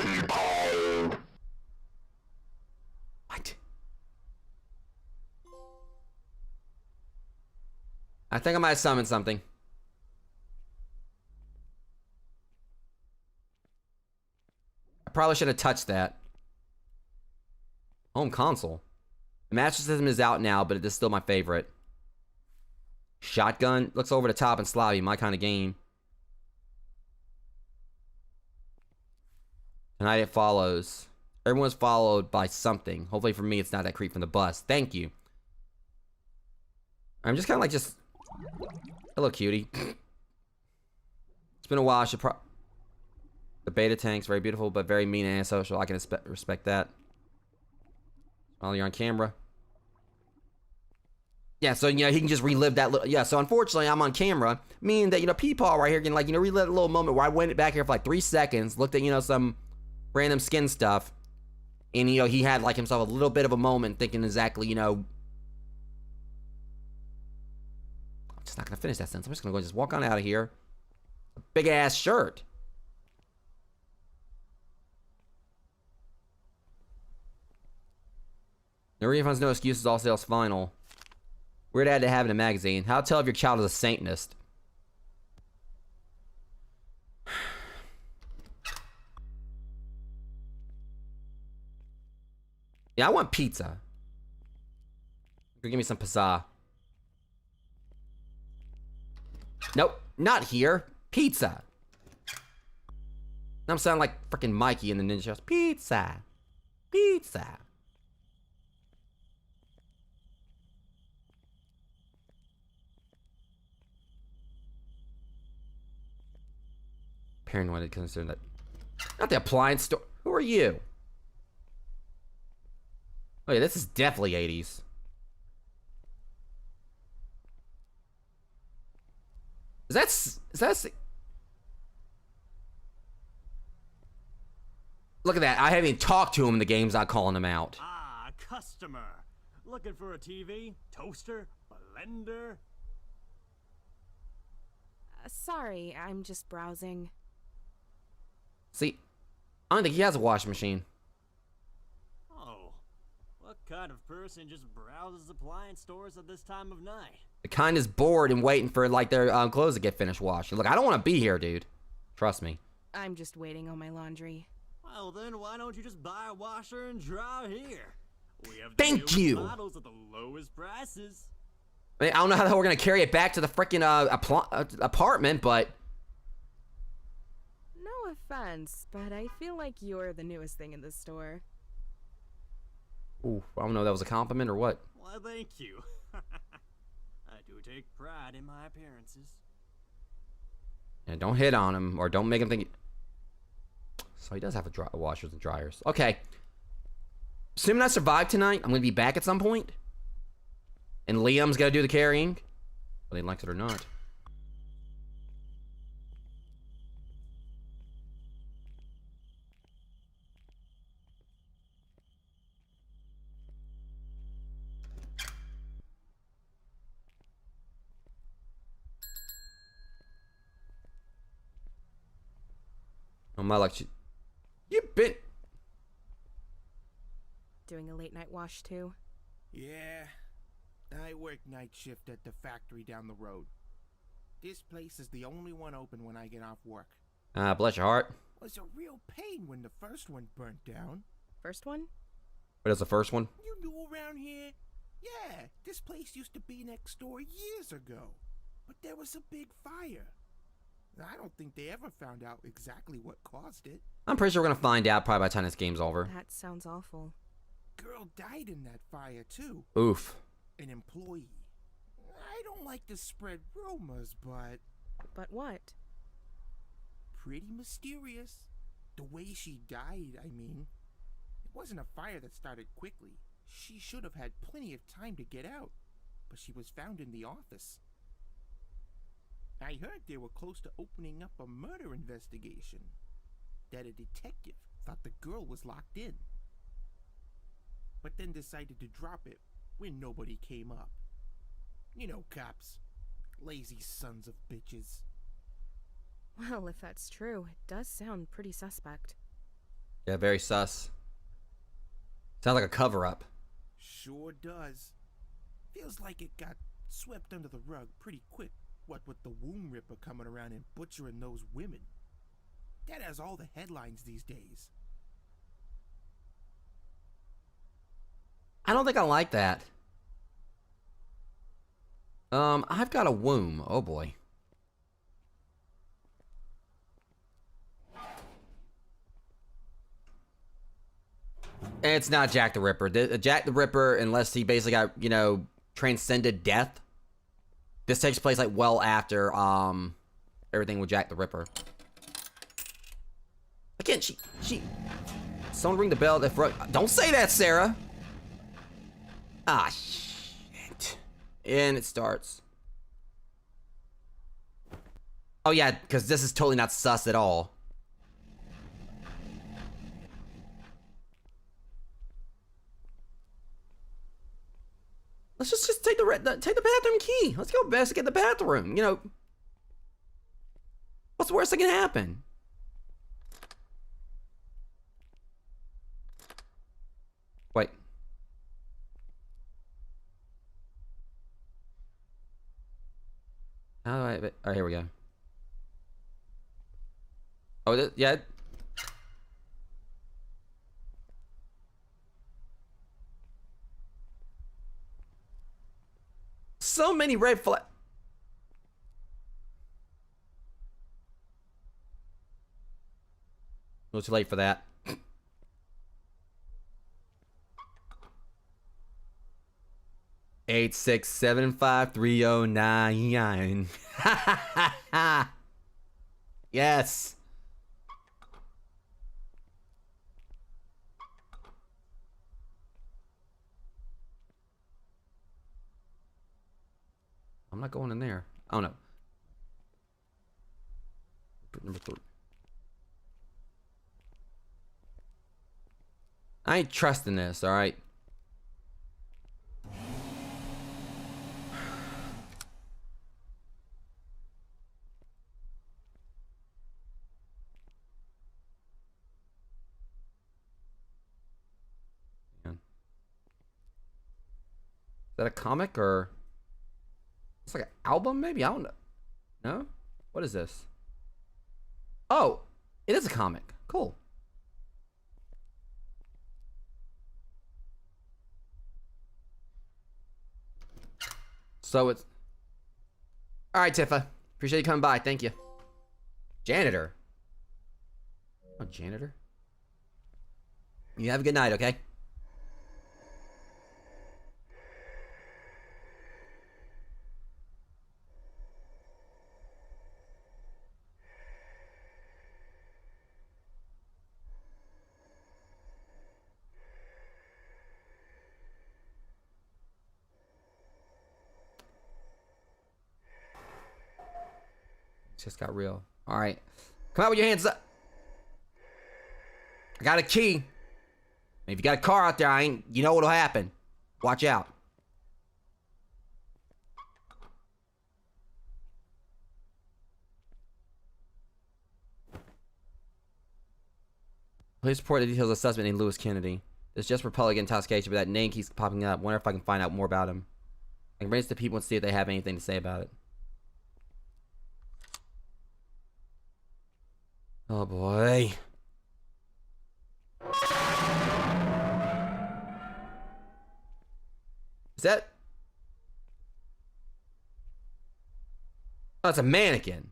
What? I think I might have summoned something. I probably should have touched that. Home console. The Master System is out now, but it is still my favorite. Shotgun looks over the top and slobby, my kind of game. Tonight it follows. Everyone's followed by something. Hopefully for me, it's not that creep from the bus. Thank you. I'm just kind of like just... Hello, cutie. It's been a while. The beta tank's very beautiful, but very mean and antisocial. I can respect that. While you're on camera. Yeah, so, you know, he can just relive that little... Yeah, so unfortunately, I'm on camera. Meaning that, you know, Peepaw right here can, like, you know, relive a little moment where I went back here for, like, 3 seconds. Looked at, you know, some random skin stuff. And, you know, he had, like, himself a little bit of a moment thinking exactly, you know... I'm just not going to finish that sentence. I'm just going to go just walk on out of here. Big-ass shirt. No refunds, no excuses, all sales final. Weird ad to have in a magazine. How to tell if your child is a Satanist. Yeah, I want pizza. Give me some pizza. Nope, not here. Pizza. I'm sounding like freaking Mikey in the Ninja Turtles. Pizza. Pizza. Paranoid concern that. Not the appliance store. Who are you? Oh yeah, this is definitely 80s. Is that? Look at that. I haven't even talked to him in the game's not calling him out. Ah, customer. Looking for a TV, toaster, blender? Sorry, I'm just browsing. See, I don't think he has a washing machine. Oh, what kind of person just browses appliance stores at this time of night? The kind is bored and waiting for like their clothes to get finished washing. Look, I don't want to be here, dude. Trust me. I'm just waiting on my laundry. Well then, why don't you just buy a washer and dryer here? We have Thank you. models at the lowest prices. I mean, I don't know how we're gonna carry it back to the freaking apartment, but No offense, but I feel like you're the newest thing in this store. ooh, I don't know if that was a compliment or what. Why, thank you. I do take pride in my appearances. Yeah, don't hit on him or don't make him think. So he does have washers and dryers. Okay. Assuming I survive tonight, I'm gonna be back at some point. And Liam's gotta do the carrying, whether he likes it or not. Oh my luck, you've been Doing a late night wash too? Yeah, I work night shift at the factory down the road. This place is the only one open when I get off work. bless your heart. It was a real pain when the first one burnt down. First one? What is the first one? You knew around here? Yeah, this place used to be next door years ago. But there was a big fire. I don't think they ever found out exactly what caused it. I'm pretty sure we're gonna find out probably by the time this game's over. That sounds awful. Girl died in that fire too. Oof. An employee. I don't like to spread rumors, but... But what? Pretty mysterious. The way she died, I mean. It wasn't a fire that started quickly. She should have had plenty of time to get out. But she was found in the office. I heard they were close to opening up a murder investigation. That a detective thought the girl was locked in. But then decided to drop it when nobody came up. You know, cops. Lazy sons of bitches. Well, if that's true, it does sound pretty suspect. Yeah, very sus. Sounds like a cover-up. Sure does. Feels like it got swept under the rug pretty quick, what with the womb ripper coming around and butchering those women. That has all the headlines these days. I don't think I like that. I've got a womb. Oh boy. It's not Jack the Ripper. Jack the Ripper, unless he basically got, you know, transcended death. This takes place like well after everything with Jack the Ripper. Again, she someone ring the bell at the front. Don't say that, Sarah. Ah, shit. And it starts. Oh yeah, because this is totally not sus at all. Let's just take the bathroom key. Let's go best get the bathroom. You know, what's the worst that can happen? Wait. How do I? Oh, here we go. Oh, yeah. So many red flags. A little too late for that. Eight 8675309. Yes. I'm not going in there. Oh no. Number 3. I ain't trusting this, alright? Is that a comic or? It's like an album, maybe? I don't know. No? What is this? Oh, it is a comic. Cool. So it's... Alright, Tifa. Appreciate you coming by. Thank you. Janitor. Oh, janitor? You have a good night, okay? Just got real. All right. Come out with your hands up. I got a key. If you got a car out there, you know what'll happen. Watch out. Please report the details of a suspect named Lewis Kennedy. There's just Republican intoxication, but that name keeps popping up. Wonder if I can find out more about him. I can bring this to people and see if they have anything to say about it. Oh boy. Is that? Oh, it's a mannequin.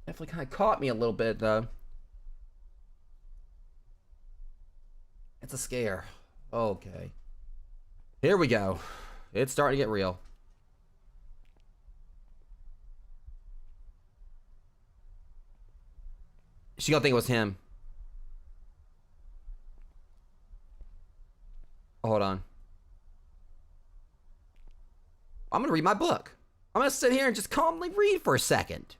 Definitely kind of caught me a little bit though. It's a scare. Okay. Here we go. It's starting to get real. She gonna think it was him. Oh, hold on. I'm gonna read my book. I'm gonna sit here and just calmly read for a second.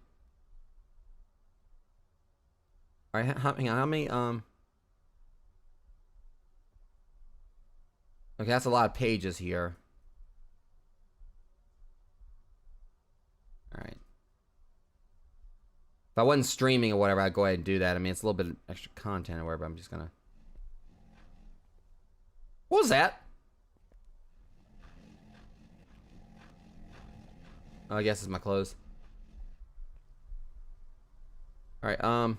All right, hang on. How many? Okay, that's a lot of pages here. All right. If I wasn't streaming or whatever, I'd go ahead and do that. I mean, it's a little bit of extra content or whatever. I'm just gonna... What was that? Oh, I guess it's my clothes. Alright,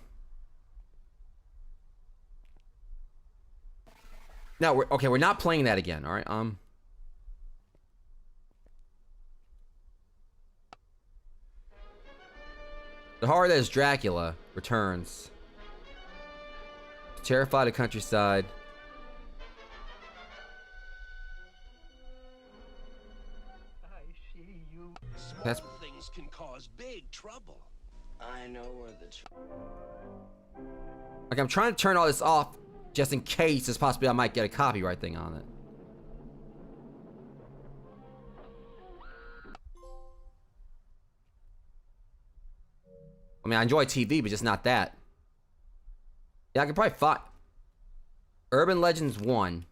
No, we're not playing that again, alright? The horror that is Dracula returns. Terrified of countryside. I see you. That's Things can cause big trouble. I know where the like I'm trying to turn all this off just in case there's possibly I might get a copyright thing on it. I mean, I enjoy TV, but just not that. Yeah, I could probably find Urban Legends 1.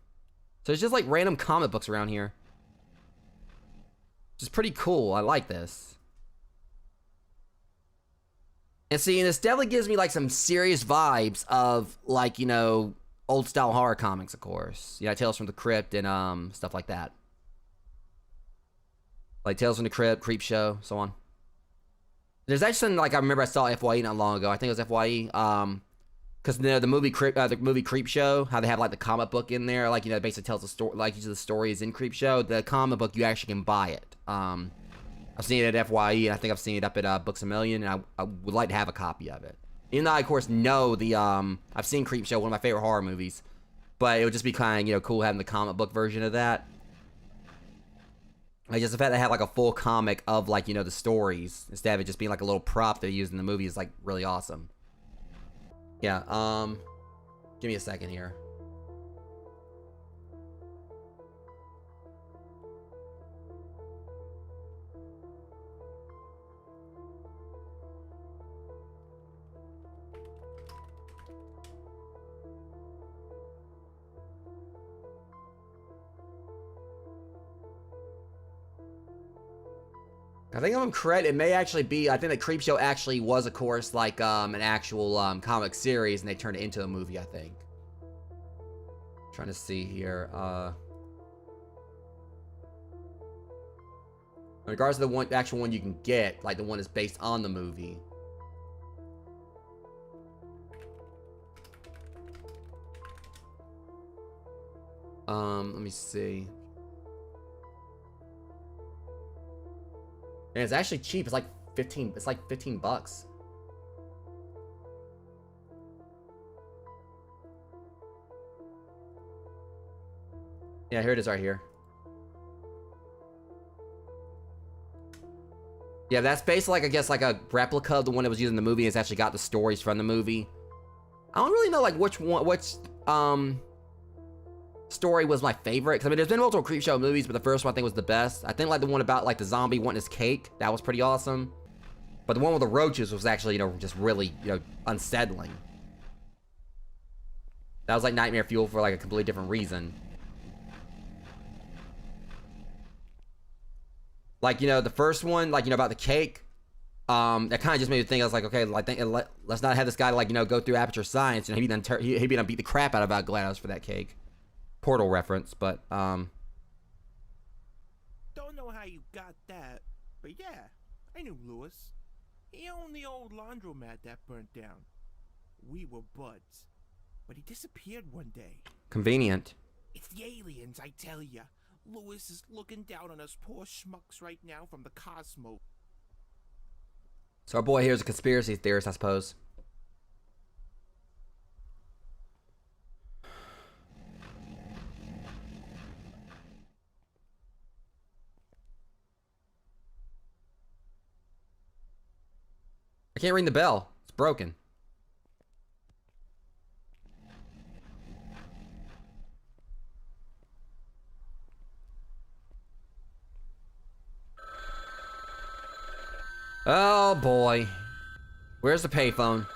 So it's just like random comic books around here. Which is pretty cool. I like this. And see, and this definitely gives me like some serious vibes of like, you know, old style horror comics, of course. You know, Tales from the Crypt and stuff like that. Like Tales from the Crypt, Creepshow, so on. There's actually something like I remember I saw FYE not long ago. I think it was FYE. Because the movie Creepshow, how they have like the comic book in there, like, you know, it basically tells the story, like each of the stories in Creepshow. The comic book, you actually can buy it. I've seen it at FYE, and I think I've seen it up at Books A Million, and I would like to have a copy of it. Even though I, of course, know the I've seen Creepshow, one of my favorite horror movies, but it would just be kind of, you know, cool having the comic book version of that. Like, just the fact that I have like a full comic of, like, you know, the stories instead of it just being like a little prop they use in the movie is like really awesome. Yeah, give me a second here. I think if I'm correct, it may actually be, I think that Creepshow actually was, of course, like, an actual, comic series, and they turned it into a movie, I think. Trying to see here, in regards to the actual one you can get, like the one that's based on the movie. Let me see. And it's actually cheap. It's like 15. It's like 15 bucks. Yeah, here it is right here. Yeah, that's basically like, I guess, like a replica of the one that was used in the movie. It's actually got the stories from the movie. I don't really know like which story was my favorite, because I mean there's been multiple Creepshow movies, but the first one I think was the best. I think like the one about like the zombie wanting his cake, that was pretty awesome. But the one with the roaches was actually, you know, just really, you know, unsettling. That was like nightmare fuel for like a completely different reason. Like, you know, the first one, like, you know, about the cake, that kind of just made me think. I was like, okay, like, let's not have this guy like, you know, go through Aperture Science, and he'd be done beat the crap out of GLaDOS for that cake. Portal reference, but Don't know how you got that, but yeah, I knew Lewis. He owned the old laundromat that burnt down. We were buds, but he disappeared one day. Convenient. It's the aliens, I tell ya. Lewis is looking down on us poor schmucks right now from the cosmos. So our boy here is a conspiracy theorist, I suppose. I can't ring the bell. It's broken. Oh boy. Where's the payphone?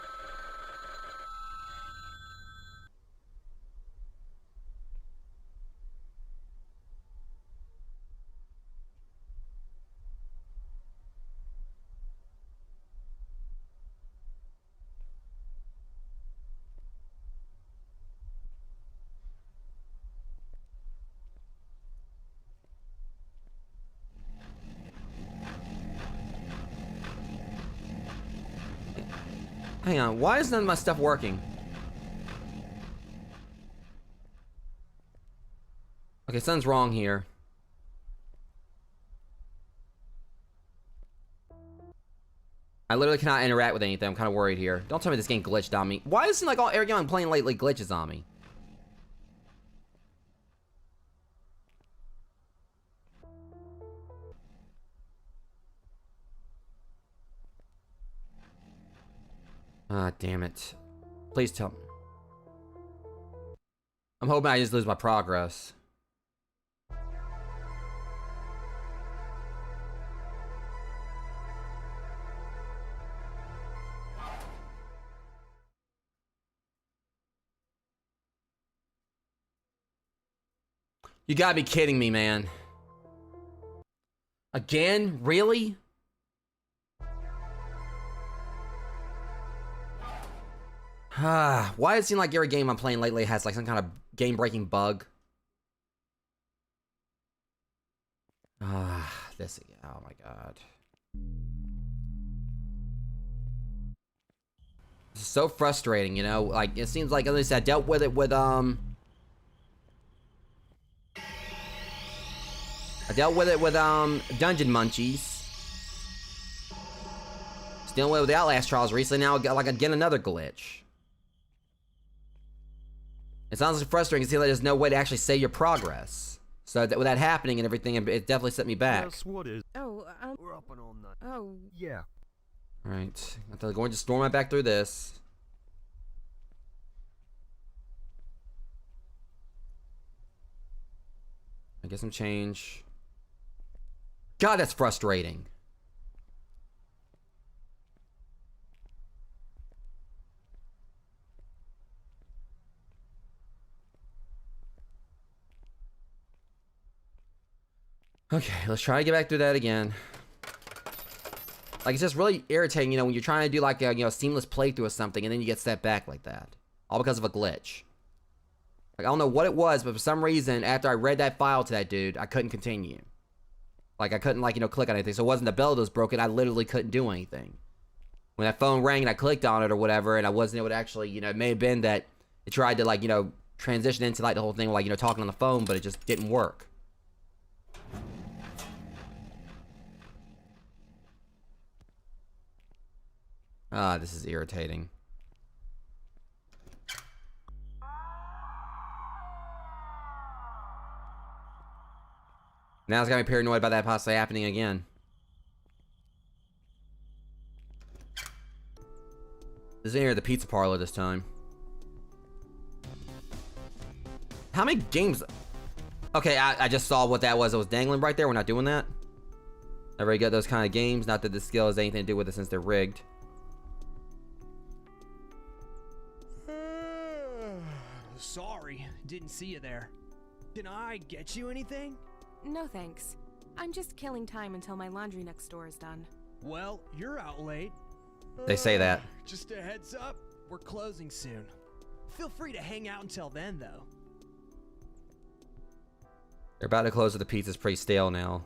Hang on, why is none of my stuff working? Okay, something's wrong here. I literally cannot interact with anything. I'm kind of worried here. Don't tell me this game glitched on me. Why does it seem like every game I'm playing lately glitches on me? Ah, damn it. Please tell me. I'm hoping I just lose my progress. You gotta be kidding me, man. Again? Really? Why does it seem like every game I'm playing lately has like some kind of game-breaking bug? This again. Oh my god. This is so frustrating, you know? Like, it seems like, at least I dealt with it with, I dealt with it with, Dungeon Munchies. Just dealing with it with the Outlast Trials recently. Now I got, like, again, another glitch. It sounds frustrating to see that there's no way to actually save your progress. So that, with that happening and everything, it definitely set me back. Yes, what is? Oh, We're up and all night. Oh. Yeah. Alright. I'm going to storm my back through this. I get some change. God, that's frustrating. Okay, let's try to get back through that again. Like, it's just really irritating, you know, when you're trying to do like a, you know, seamless playthrough of something and then you get set back like that. All because of a glitch. Like, I don't know what it was, but for some reason, after I read that file to that dude, I couldn't continue. Like, I couldn't, like, you know, click on anything. So it wasn't the bell that was broken, I literally couldn't do anything. When that phone rang and I clicked on it or whatever, and I wasn't able to actually, you know, it may have been that it tried to, like, you know, transition into, like, the whole thing, like, you know, talking on the phone, but it just didn't work. This is irritating. Now it's got me paranoid about that possibly happening again. This is here at the pizza parlor this time. How many games? Okay, I just saw what that was. It was dangling right there. We're not doing that. Never really got those kind of games. Not that the skill has anything to do with it since they're rigged. Sorry, didn't see you there. Can I get you anything? No thanks. I'm just killing time until my laundry next door is done. Well, you're out late. They say that. Just a heads up, we're closing soon. Feel free to hang out until then, though. They're about to close, so the pizza's pretty stale now.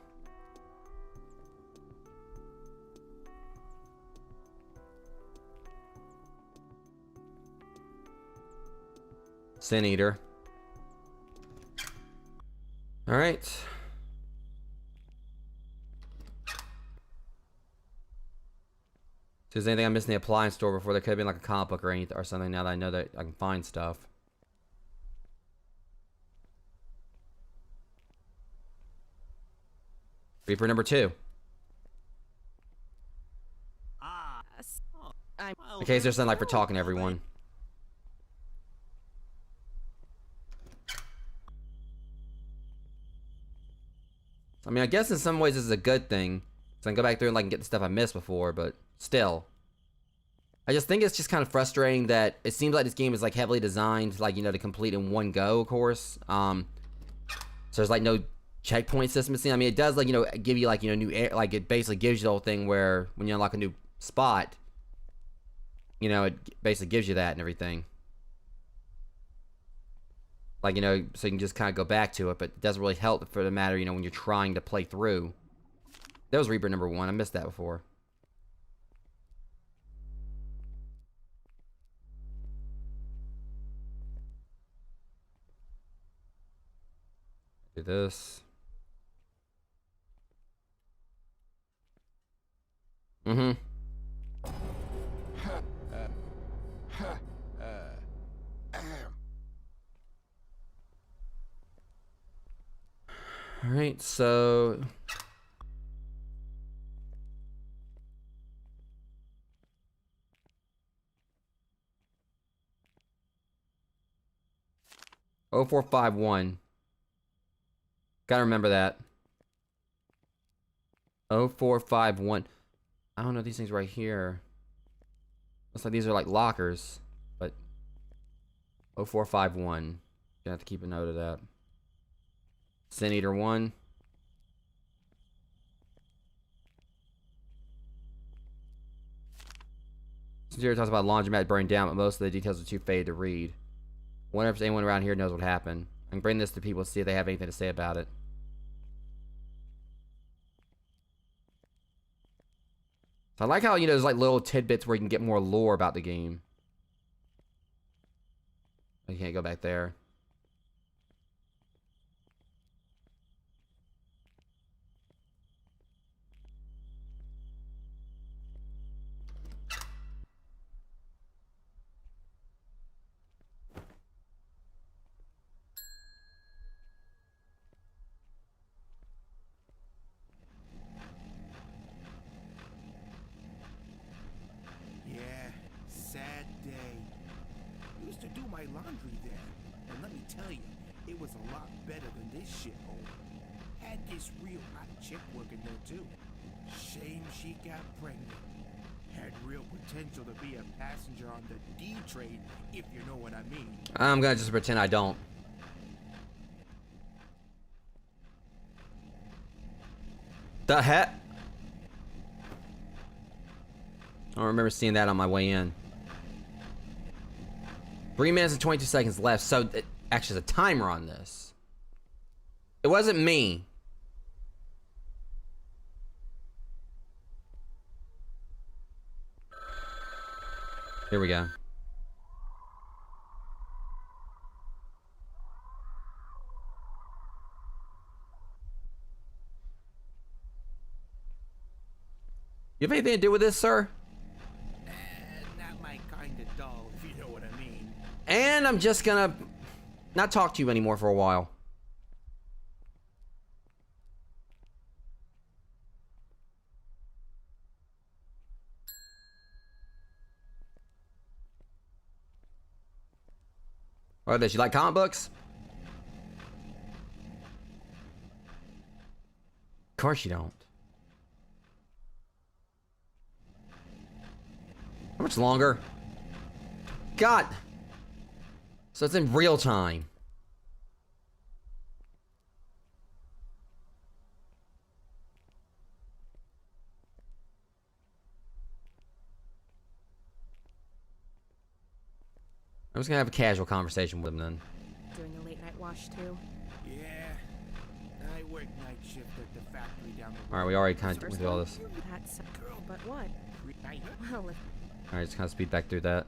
Sin Eater. Alright. So is there anything I missed in the appliance store before? There could have been like a comic book or anything or something now that I know that I can find stuff. Reaper number 2. In case there's something like for talking to everyone. I mean, I guess in some ways this is a good thing. So I can go back through and like get the stuff I missed before, but still. I just think it's just kind of frustrating that it seems like this game is like heavily designed like, you know, to complete in one go, of course. So there's like no checkpoint system. I mean, it does like, you know, give you like, you know, new air, like it basically gives you the whole thing where when you unlock a new spot, you know, it basically gives you that and everything. Like, you know, so you can just kind of go back to it, but it doesn't really help for the matter, you know, when you're trying to play through. That was Reaper number 1. I missed that before. Do this. Mm-hmm. Alright, so... Oh, 0451. Gotta remember that. 0451. I don't know these things right here. Looks like these are like lockers, but 0451. Gonna have to keep a note of that. Sin Eater 1. Zero talks about laundromat burning down, but most of the details are too faded to read. Wonder if anyone around here knows what happened. I can bring this to people to see if they have anything to say about it. So I like how, you know, there's like little tidbits where you can get more lore about the game. I can't go back there. Sad day. Used to do my laundry there, and let me tell you, it was a lot better than this shithole. Had this real hot chick working there too. Shame she got pregnant. Had real potential to be a passenger on the D train, if you know what I mean. I'm gonna just pretend I don't. The heck? I don't remember seeing that on my way in. 3 minutes and 22 seconds left. So, actually, there's a timer on this. It wasn't me. Here we go. You have anything to do with this, sir? Not my kind of doll, if you know what I mean. And I'm just gonna not talk to you anymore for a while. What is this? You like comic books? Of course you don't. How much longer? God! So it's in real time. I'm just gonna have a casual conversation with him then. Doing a late night wash too. Yeah, I work night shift at the factory down the road. Alright, we already kind of went through all this. That's but what? Well, if Alright, just kind of speed back through that.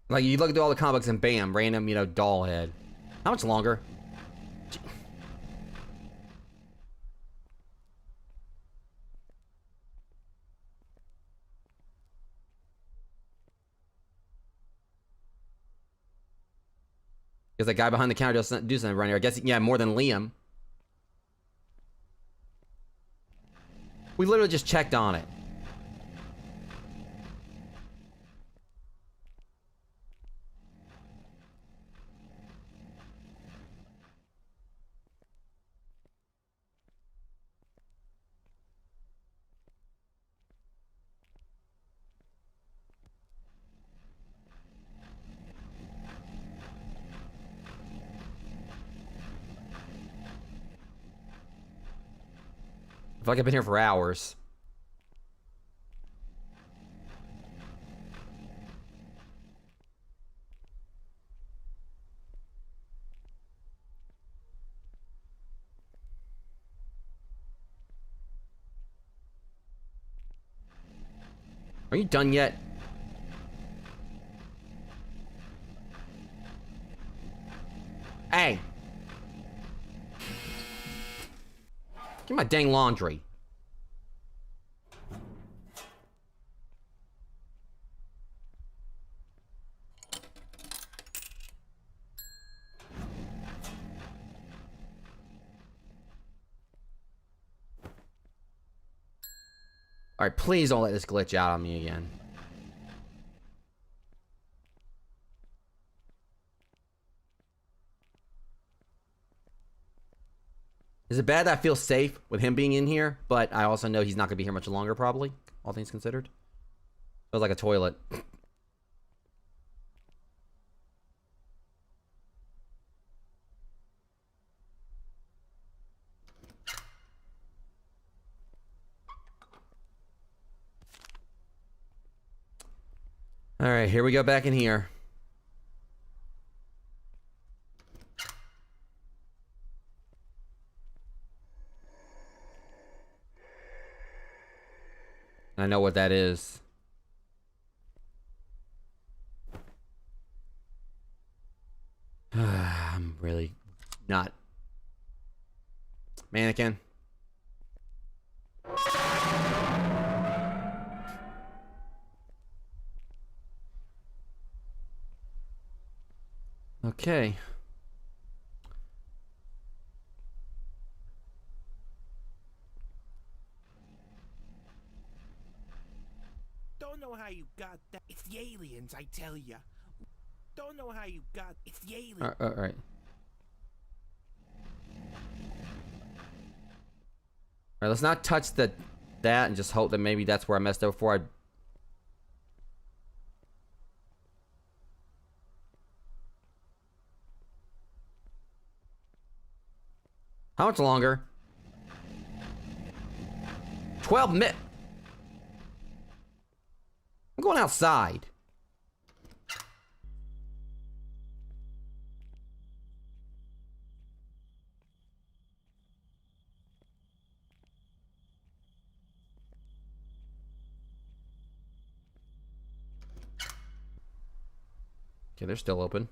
Like, you look at all the comics and bam, random, you know, doll head. How much longer? Because that guy behind the counter doesn't do something around here. I guess, yeah, more than Liam. We literally just checked on it. I feel like I've been here for hours. Are you done yet? Hey! Get my dang laundry. Alright, please don't let this glitch out on me again. Is it bad that I feel safe with him being in here, but I also know he's not going to be here much longer, probably, all things considered? Feels like a toilet. Alright, here we go back in here. I know what that is. I'm really not. Mannequin. Okay. Don't know how you got that. It's the aliens, I tell ya. Don't know how you got. It's the aliens. All right. Alright, let's not touch that and just hope that maybe that's where I messed up before I... How much longer? 12 minutes. I'm going outside. Okay, they're still open.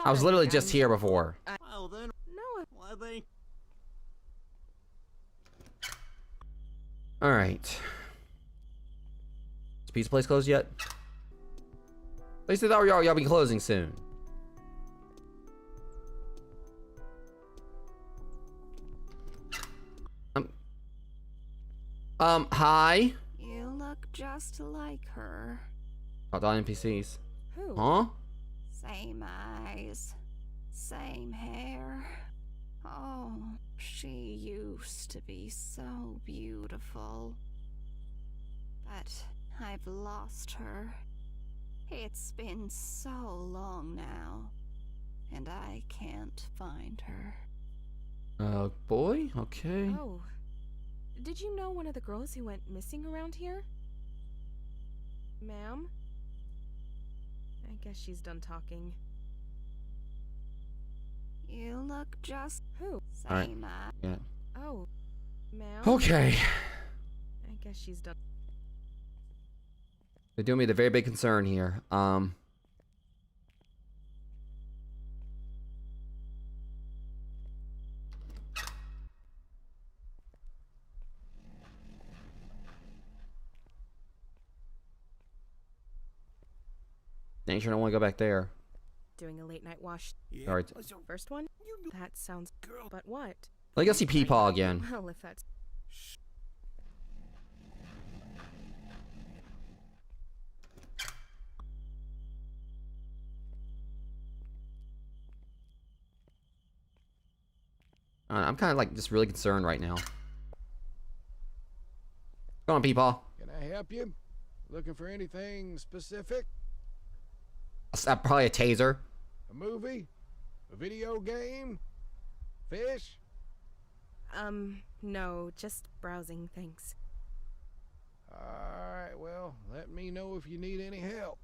I was literally just here before. Well then, No. why they? All right. Is Pizza Place closed yet? They said that y'all be closing soon. Hi. You look just like her. Not the NPCs. Who? Huh? Same eyes, same hair. Oh, she used to be so beautiful. But I've lost her. It's been so long now, and I can't find her. Boy? Okay. Oh. Did you know one of the girls who went missing around here? Ma'am? I guess she's done talking. You look just Who? same eye. Yeah. Oh. Ma'am? Okay. I guess she's done. They're doing me the very big concern here. Ain't sure I don't want to go back there. Doing a late night wash. Yeah. Alright. First one? That sounds Girl. But what? Let me go see Peepaw again. Well, if that's... I'm kind of like just really concerned right now. Go on, Peepaw. Can I help you? Looking for anything specific? Probably a taser. A movie? A video game? Fish? No, just browsing, thanks. Alright, well, let me know if you need any help.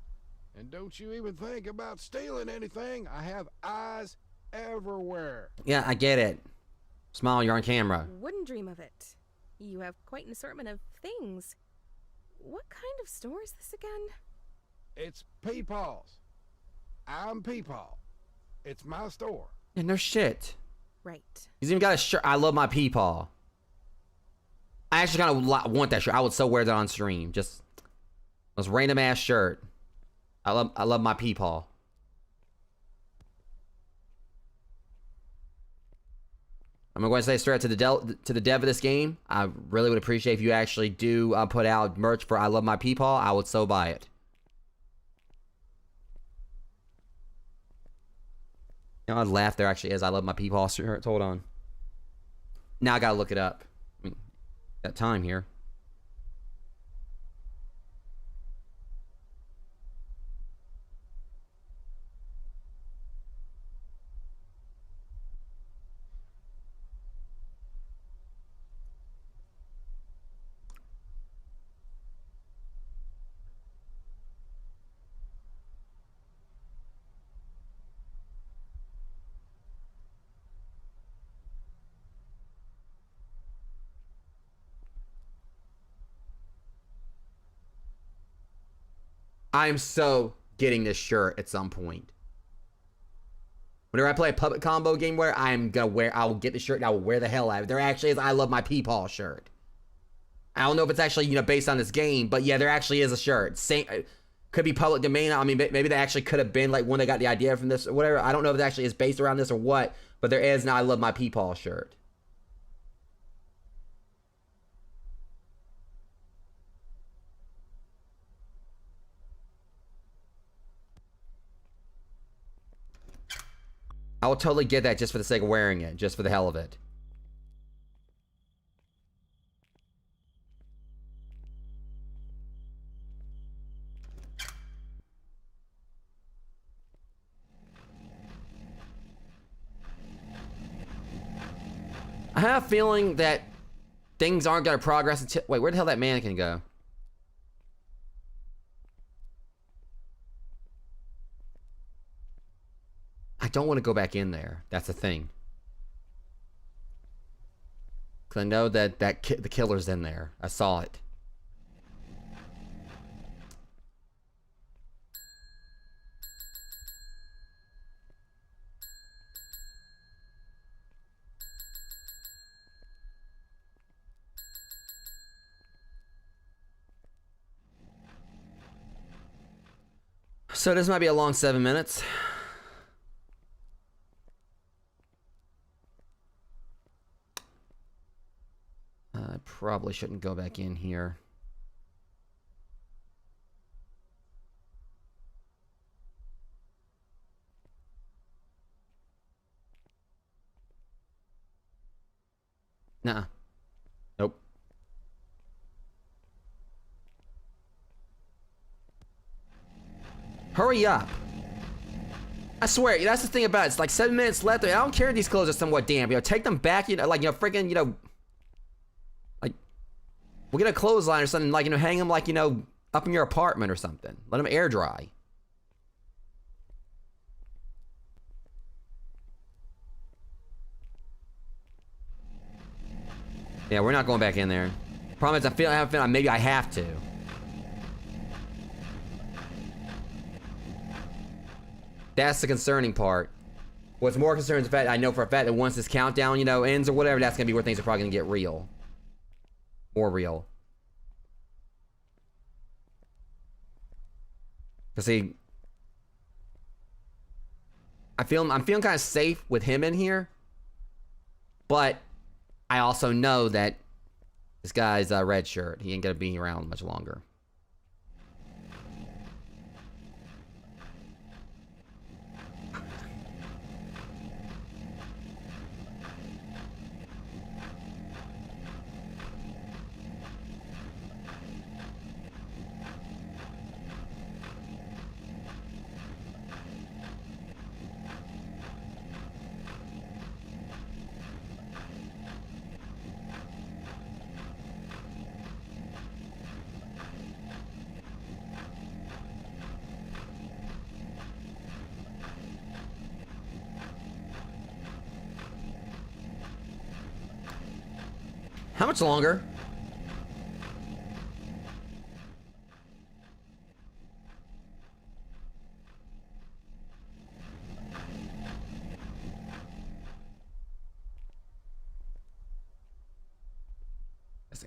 And don't you even think about stealing anything. I have eyes everywhere. Yeah, I get it. Smile, you're on camera. Wouldn't dream of it. You have quite an assortment of things. What kind of store is this again? It's Peepaw's. I'm Peepaw. It's my store. Yeah, no shit. Right. He's even got a shirt. I love my peepaw. I actually kind of want that shirt. I would so wear that on stream. Just this random ass shirt. I love my peepaw. I'm going to say straight to the dev of this game. I really would appreciate if you actually do put out merch for I love my peepaw. I would so buy it. You know, I'd laugh. There actually is I love my peepaw shirts. Hold on. Now I gotta look it up. I mean, got time here. I'm so getting this shirt at some point. Whenever I play a puppet combo game where I will get the shirt and I will wear the hell out of it. There actually is I love my peepaw shirt. I don't know if it's actually, you know, based on this game, but yeah, there actually is a shirt. Same, could be public domain. I mean, maybe that actually could have been like when they got the idea from this or whatever. I don't know if it actually is based around this or what, but there is now I love my peepaw shirt. I will totally get that just for the sake of wearing it, just for the hell of it. I have a feeling that things aren't going to progress until... Wait, where the hell did that mannequin go? I don't want to go back in there. That's the thing. Because I know that the killer's in there. I saw it. So this might be a long 7 minutes. I probably shouldn't go back in here. Nuh-uh. Nope. Hurry up. I swear, that's the thing about it. It's like 7 minutes left. I don't care if these clothes are somewhat damp. You know, take them back, you know, like, you know, freaking, you know, like, we'll get a clothesline or something, like, you know, hang them, like, you know, up in your apartment or something. Let them air dry. Yeah, we're not going back in there. Problem is, I have a feeling maybe I have to. That's the concerning part. What's more concerning is the fact I know for a fact that once this countdown, you know, ends or whatever, that's gonna be where things are probably gonna get real. More real. Cause see, I'm feeling kind of safe with him in here, but I also know that this guy's red shirt. He ain't gonna be around much longer. How much longer?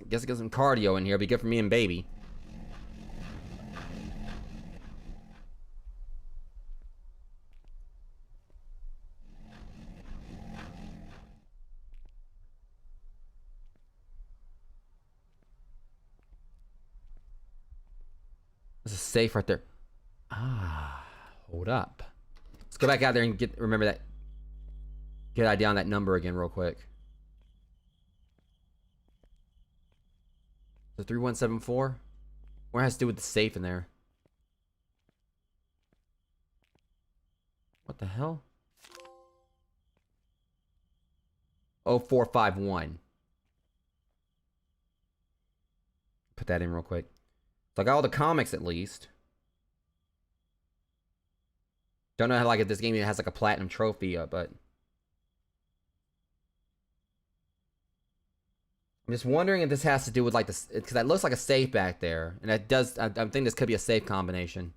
Guess I get some cardio in here. Be good for me and baby. There's a safe right there. Ah, hold up. Let's go back out there and remember that. Get an idea on that number again real quick. The 3174? What has to do with the safe in there? What the hell? 0451. Put that in real quick. So I got all the comics at least. Don't know how, like, if this game has like a platinum trophy, but I'm just wondering if this has to do with like this, because that looks like a safe back there, and that does. I think this could be a safe combination,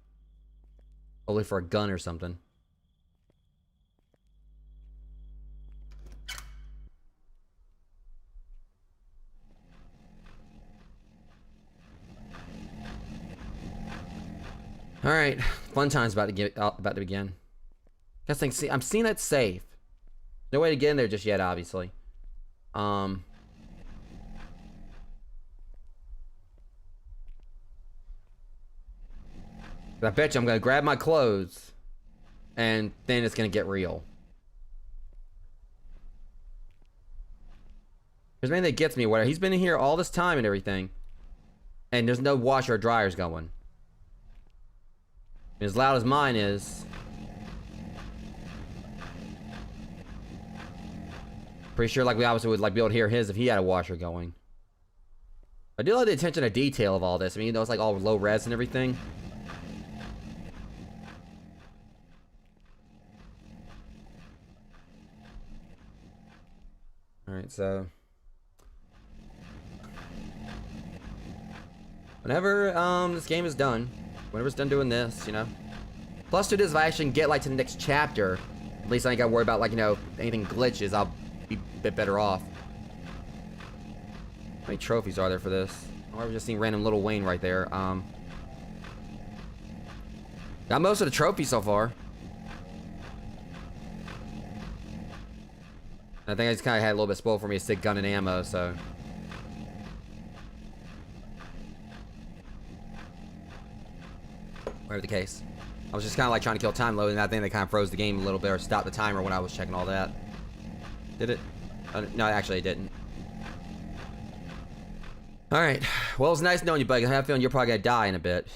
only for a gun or something. All right, fun times about to begin. Guess I'm seeing that safe. No way to get in there just yet, obviously. I bet you I'm gonna grab my clothes, and then it's gonna get real. There's anything that gets me where he's been in here all this time and everything, and there's no washer or dryers going. As loud as mine is, pretty sure like we obviously would like be able to hear his if he had a washer going. I do like the attention to detail of all this. I mean, you know, it's like all low res and everything. All right, so whenever this game is done, whenever it's done doing this, you know. Plus to this, if I actually can get like to the next chapter, at least I ain't gotta worry about like, you know, anything glitches. I'll be a bit better off. How many trophies are there for this? Oh, I've just seen random Little Wayne right there. Got most of the trophies so far. I think I just kind of had a little bit spoiled for me to stick gun and ammo, so. Whatever the case. I was just kind of like trying to kill time loading. I think they kind of froze the game a little bit or stopped the timer when I was checking all that. Did it? No, actually it didn't. Alright. Well, it was nice knowing you, buddy. I have a feeling you're probably going to die in a bit.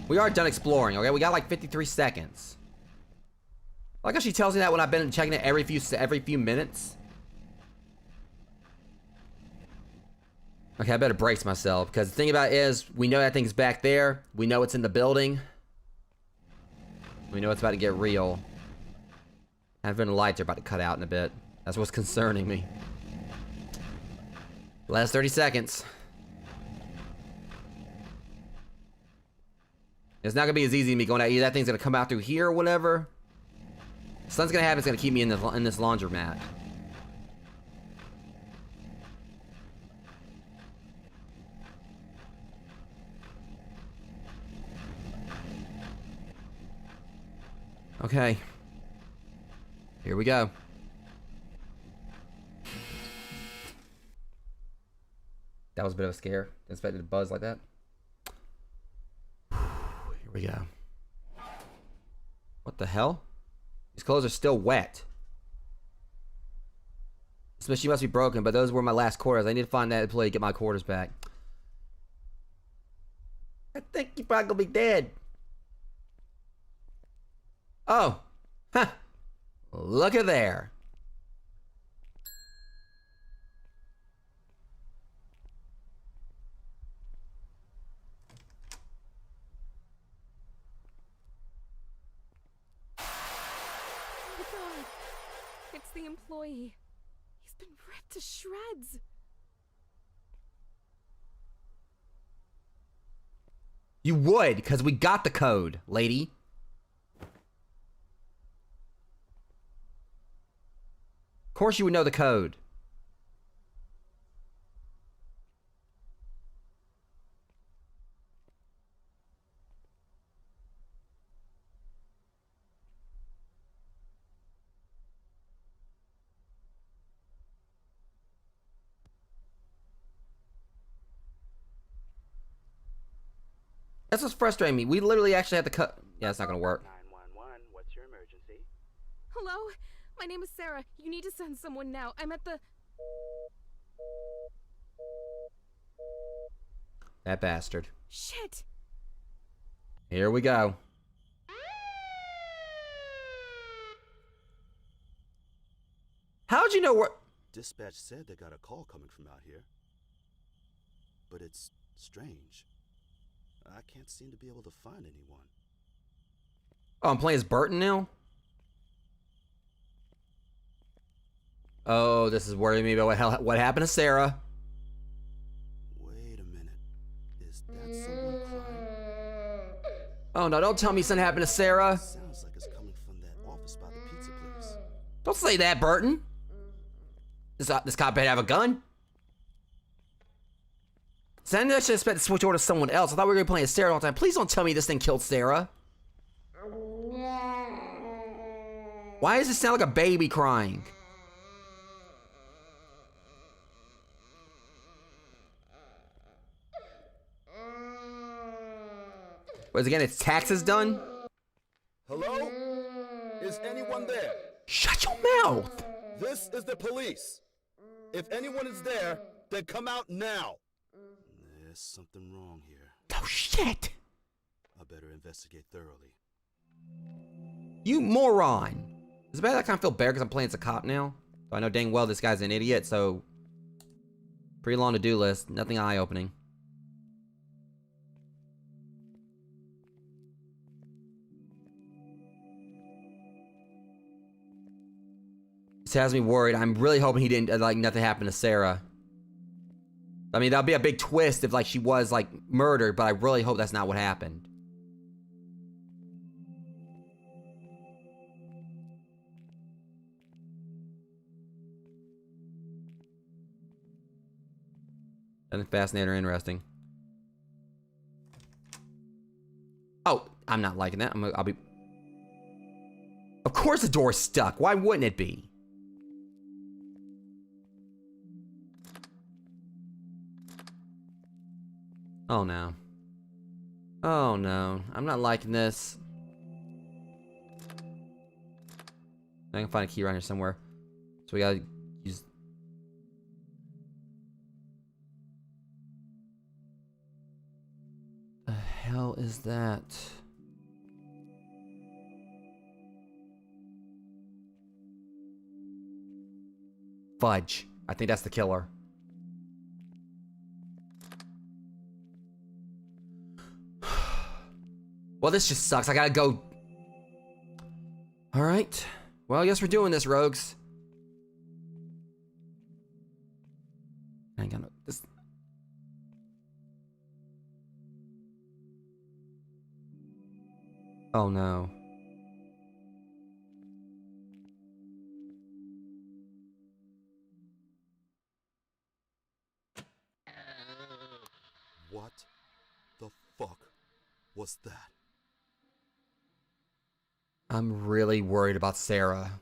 We are done exploring, okay? We got like 53 seconds. I like how she tells me that when I've been checking it every few minutes. Okay, I better brace myself, because the thing about it is, we know that thing's back there. We know it's in the building. We know it's about to get real. I've been the lights are about to cut out in a bit. That's what's concerning me. Last 30 seconds. It's not gonna be as easy to me going out. Either that thing's gonna come out through here or whatever. Something's gonna happen. It's gonna keep me in this laundromat. Okay. Here we go. That was a bit of a scare. Didn't expect it to buzz like that. Here we go. What the hell? These clothes are still wet. This machine must be broken, but those were my last quarters. I need to find that employee to get my quarters back. I think you're probably gonna be dead. Oh. Huh. Look at there. It's the employee. He's been ripped to shreds. You would, because we got the code, lady. Of course you would know the code. That's what's frustrating me. We literally actually had to cut. Yeah, it's not gonna work. 911, what's your emergency? Hello? My name is Sarah. You need to send someone now. I'm at the... That bastard. Shit! Here we go. How'd you know where... Dispatch said they got a call coming from out here. But it's strange. I can't seem to be able to find anyone. Oh, I'm playing as Burton now? Oh, this is worrying me about what happened to Sarah. Wait a minute. Is that someone crying? Oh no, don't tell me something happened to Sarah. Sounds like it's coming from that office by the pizza place. Don't say that, Burton. This cop better have a gun. So I should expect to switch over to someone else. I thought we were going to be playing as Sarah all the time. Please don't tell me this thing killed Sarah. Why does it sound like a baby crying? Wait, again, it's taxes done? Hello? Is anyone there? Shut your mouth! This is the police. If anyone is there, then come out now. There's something wrong here. Oh shit! I better investigate thoroughly. You moron! It's bad I kind of feel bad because I'm playing as a cop now. So I know dang well this guy's an idiot, so... Pretty long to-do list. Nothing eye-opening. This has me worried. I'm really hoping he didn't, like, nothing happened to Sarah. I mean, that'd be a big twist if, like, she was, like, murdered, but I really hope that's not what happened. Nothing fascinating or interesting. Oh, I'm not liking that. I'll be... Of course the door's stuck. Why wouldn't it be? Oh no. Oh no. I'm not liking this. I can find a key around here somewhere. So we gotta use... The hell is that? Fudge. I think that's the killer. Well, this just sucks. I gotta go. Alright. Well, I guess we're doing this, rogues. Hang on. This... Oh no. What the fuck was that? I'm really worried about Sarah.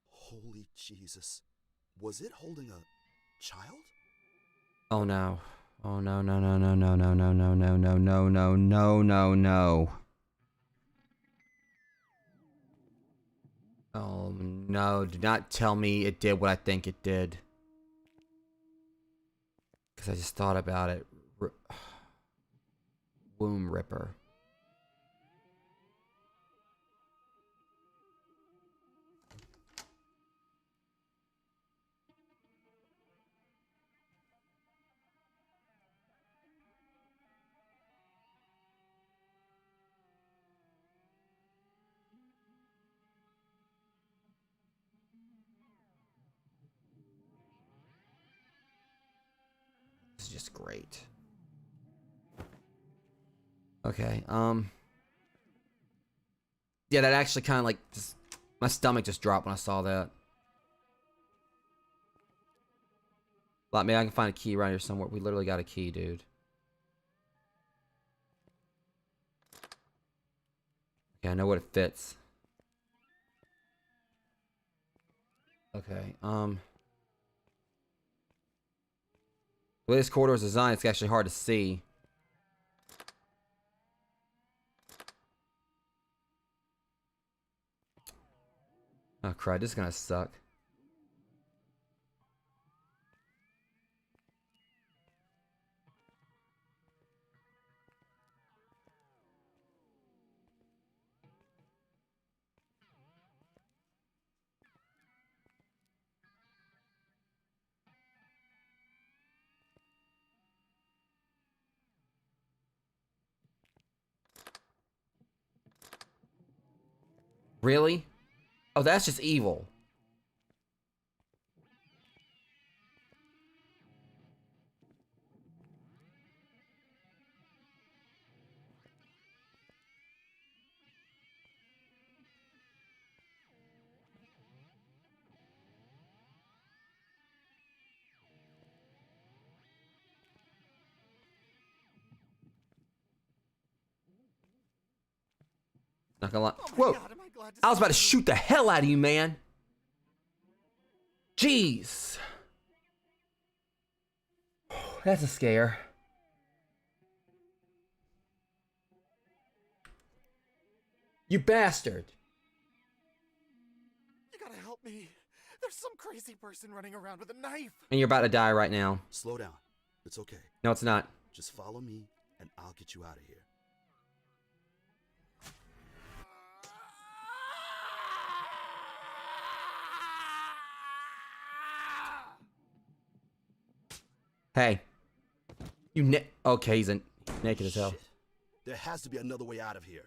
Holy Jesus. Was it holding a child? Oh no. Oh no, no, no, no, no, no, no, no, no, no, no, no, no, no, no. Oh no, do not tell me it did what I think it did. Because I just thought about it. Womb ripper. is great. Okay, yeah, that actually kind of like just my stomach just dropped when I saw that. Like, maybe I can find a key around here somewhere. We literally got a key, dude. Okay, I know what it fits. Okay, the way this corridor is designed, it's actually hard to see. Oh crap, this is gonna suck. Really? Oh, that's just evil. Not gonna lie. Whoa! I was about to shoot the hell out of you, man. Jeez. That's a scare. You bastard. You gotta help me. There's some crazy person running around with a knife. And you're about to die right now. Slow down. It's okay. No, it's not. Just follow me, and I'll get you out of here. Hey. You okay, he's naked as hell. Shit. There has to be another way out of here.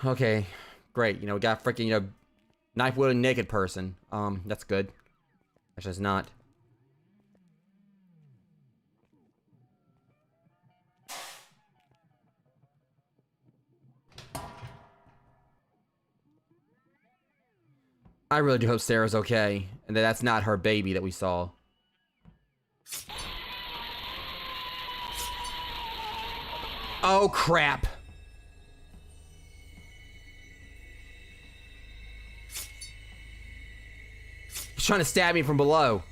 Okay, great. You know, we got freaking, you know, knife-wielding naked person. That's good. Actually, it's not. I really do hope Sarah's okay, and that that's not her baby that we saw. Oh, crap. He's trying to stab me from below.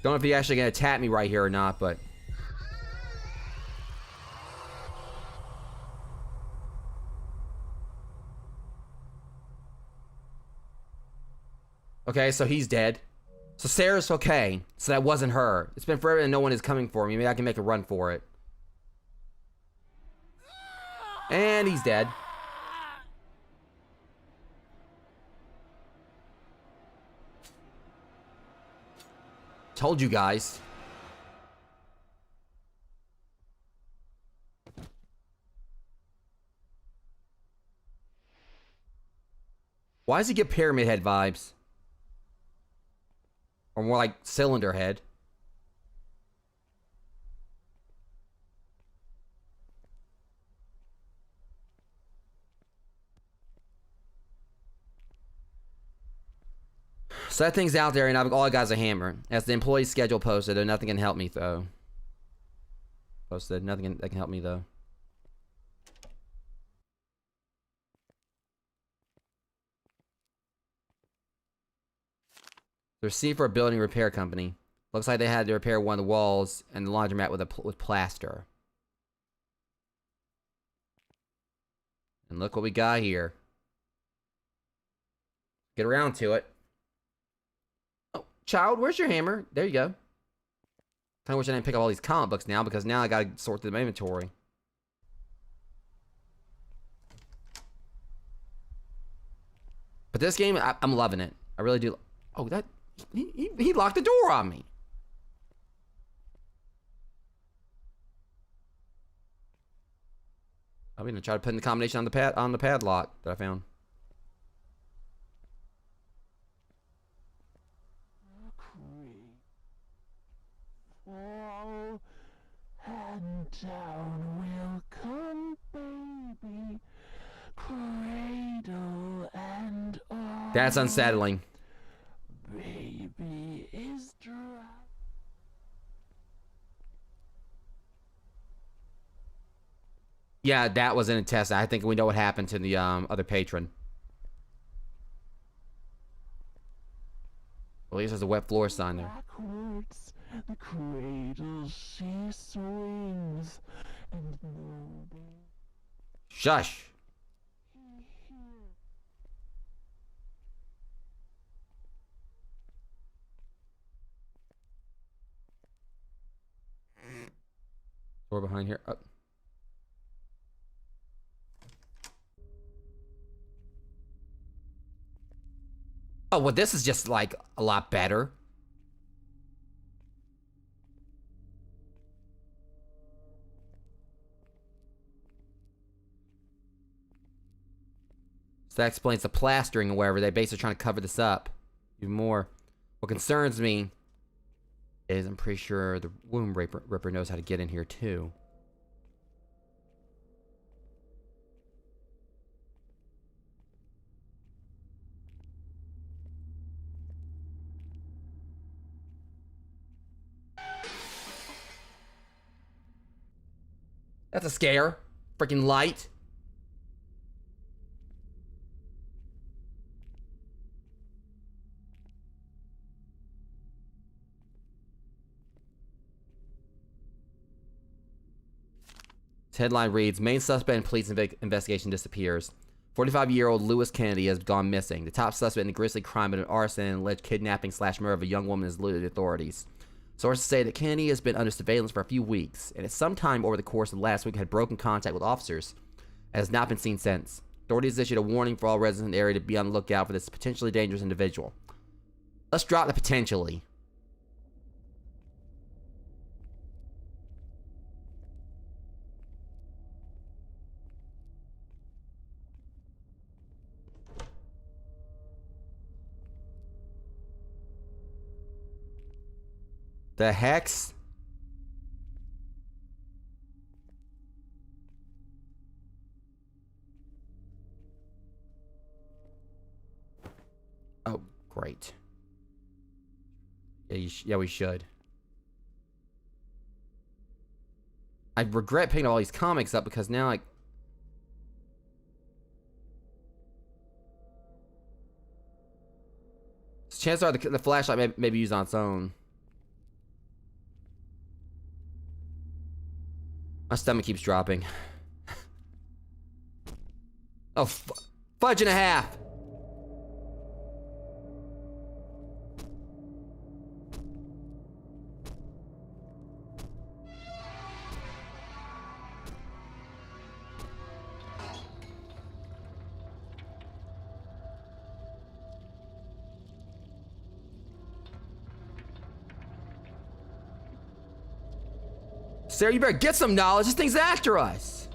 Don't know if he's actually gonna attack me right here or not, but okay, so he's dead. So Sarah's okay. So that wasn't her. It's been forever and no one is coming for me. Maybe I can make a run for it. And he's dead. Told you guys. Why does he get Pyramid Head vibes? Or more like Cylinder Head. So that thing's out there, and all I got is a hammer. As the employee schedule posted, though nothing can help me, though. Posted, nothing that can help me, though. They're C for a building repair company. Looks like they had to repair one of the walls and the laundromat with plaster. And look what we got here. Get around to it. Oh, child, where's your hammer? There you go. I wish I didn't pick up all these comic books now, because now I gotta sort through my inventory. But this game, I'm loving it. I really do. Oh, that he locked the door on me. I'm gonna try to put in the combination on the padlock that I found. Fall and down will come, baby. Cradle and all. That's unsettling. Baby is dry. Yeah, that was an intestine. I think we know what happened to the other patron. At least there's a wet floor sign there. Backwards, the cradle she swings, and nobody. Shush. Door behind here. Oh. Oh, well, this is just like a lot better. So that explains the plastering or wherever. They basically trying to cover this up even more. What concerns me is I'm pretty sure the womb ripper knows how to get in here too. That's a scare. Freaking light. This headline reads, main suspect in police investigation disappears. 45-year-old Lewis Kennedy has gone missing. The top suspect in the grisly crime of an arson and alleged kidnapping/murder of a young woman has eluded authorities. Sources say that Kennedy has been under surveillance for a few weeks, and at some time over the course of last week had broken contact with officers and has not been seen since. Authorities issued a warning for all residents in the area to be on the lookout for this potentially dangerous individual. Let's drop the potentially. The hex? Oh, great. Yeah, we should. I regret picking all these comics up because now, like... chances are the flashlight may be used on its own. My stomach keeps dropping. Oh, fudge and a half! Sarah, you better get some knowledge. This thing's after us.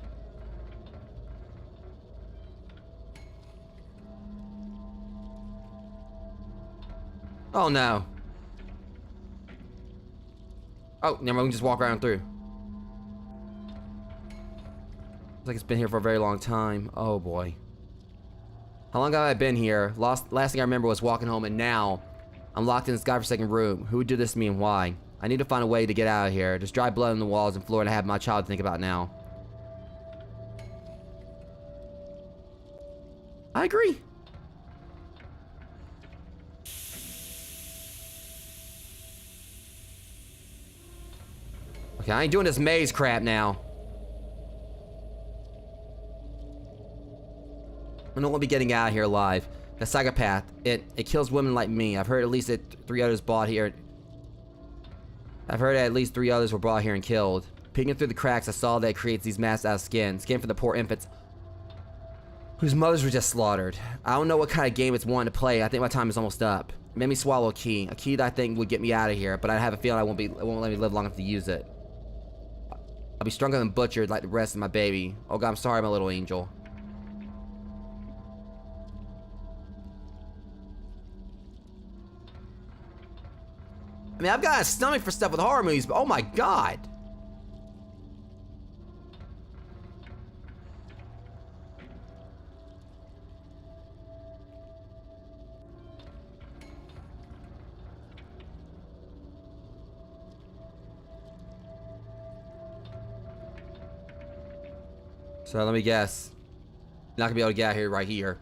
Oh, no. Oh, never mind. We can just walk around through. Looks like it's been here for a very long time. Oh, boy. How long have I been here? Last thing I remember was walking home, and now I'm locked in this godforsaken room. Who would do this to me and why? I need to find a way to get out of here. There's dry blood on the walls and floor, and I have my child to think about now. I agree. Okay, I ain't doing this maze crap now. I don't want to be getting out of here alive. The psychopath, it kills women like me. I've heard at least 3 others brought here. I've heard at least 3 others were brought here and killed. Peeking through the cracks, I saw that it creates these masks out of skin. Skin for the poor infants. whose mothers were just slaughtered. I don't know what kind of game it's wanting to play. I think my time is almost up. It made me swallow a key that I think would get me out of here, but I have a feeling it won't let me live long enough to use it. I'll be stronger than butchered like the rest of my baby. Oh God, I'm sorry, my little angel. I mean, I've got a stomach for stuff with horror movies, but oh my God. So let me guess. Not gonna be able to get out here right here.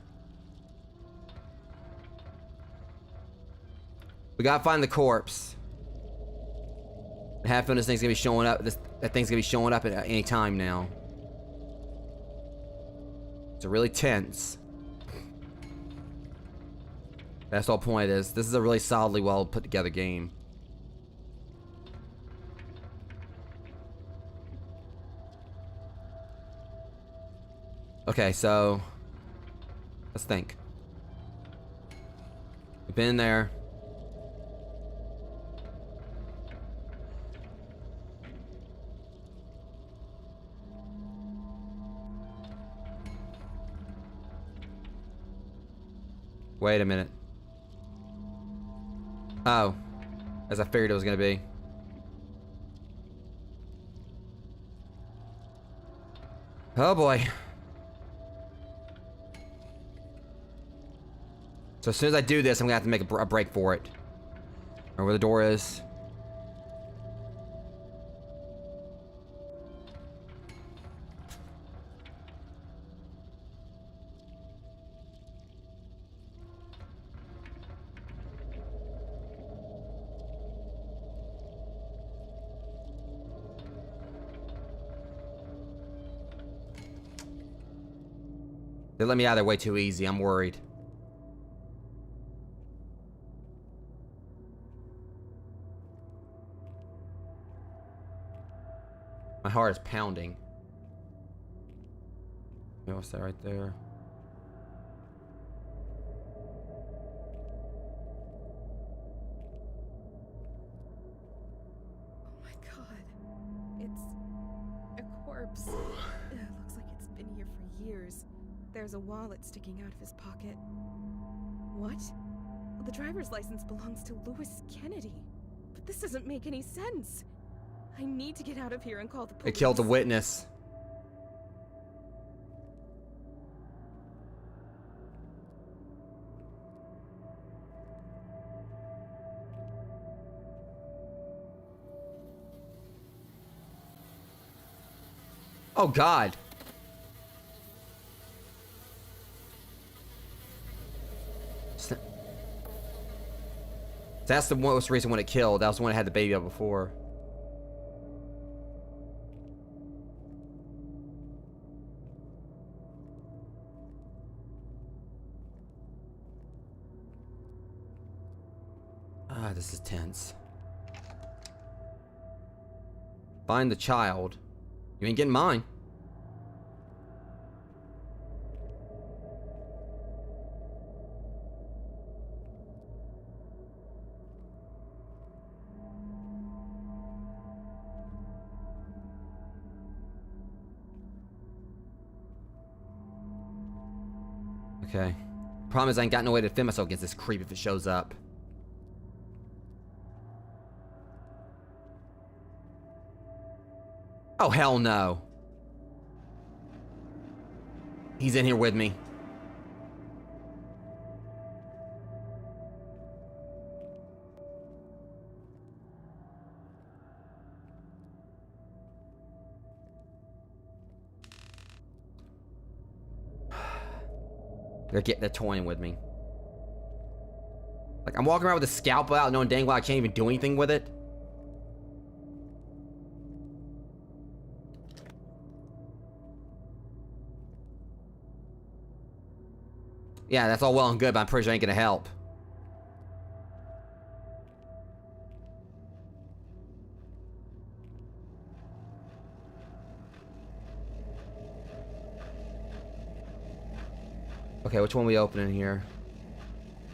We gotta find the corpse. I have a feeling this thing's gonna be showing up. That thing's gonna be showing up at any time now. It's really tense. That's the whole point of this. This is a really solidly well put together game. Okay, so let's think. We've been in there. Wait a minute. Oh, as I figured it was gonna be. Oh boy. So as soon as I do this, I'm gonna have to make a break for it. Or where the door is. They let me out of their way too easy. I'm worried. My heart is pounding. What's that right there? Oh my God. It's a corpse. It looks like it's been here for years. There's a wallet sticking out of his pocket. What? The driver's license belongs to Lewis Kennedy. But this doesn't make any sense. I need to get out of here and call the police. They killed a witness. Oh God. That's the most recent one it killed. That was the one that had the baby up before. Ah, this is tense. Find the child. You ain't getting mine. Okay. Problem is I ain't got no way to defend myself against this creep if it shows up. Oh, hell no. He's in here with me. They're toying with me. Like, I'm walking around with a scalpel out knowing dang well I can't even do anything with it. Yeah, that's all well and good, but I'm pretty sure it ain't gonna help. Okay, which one we opening here?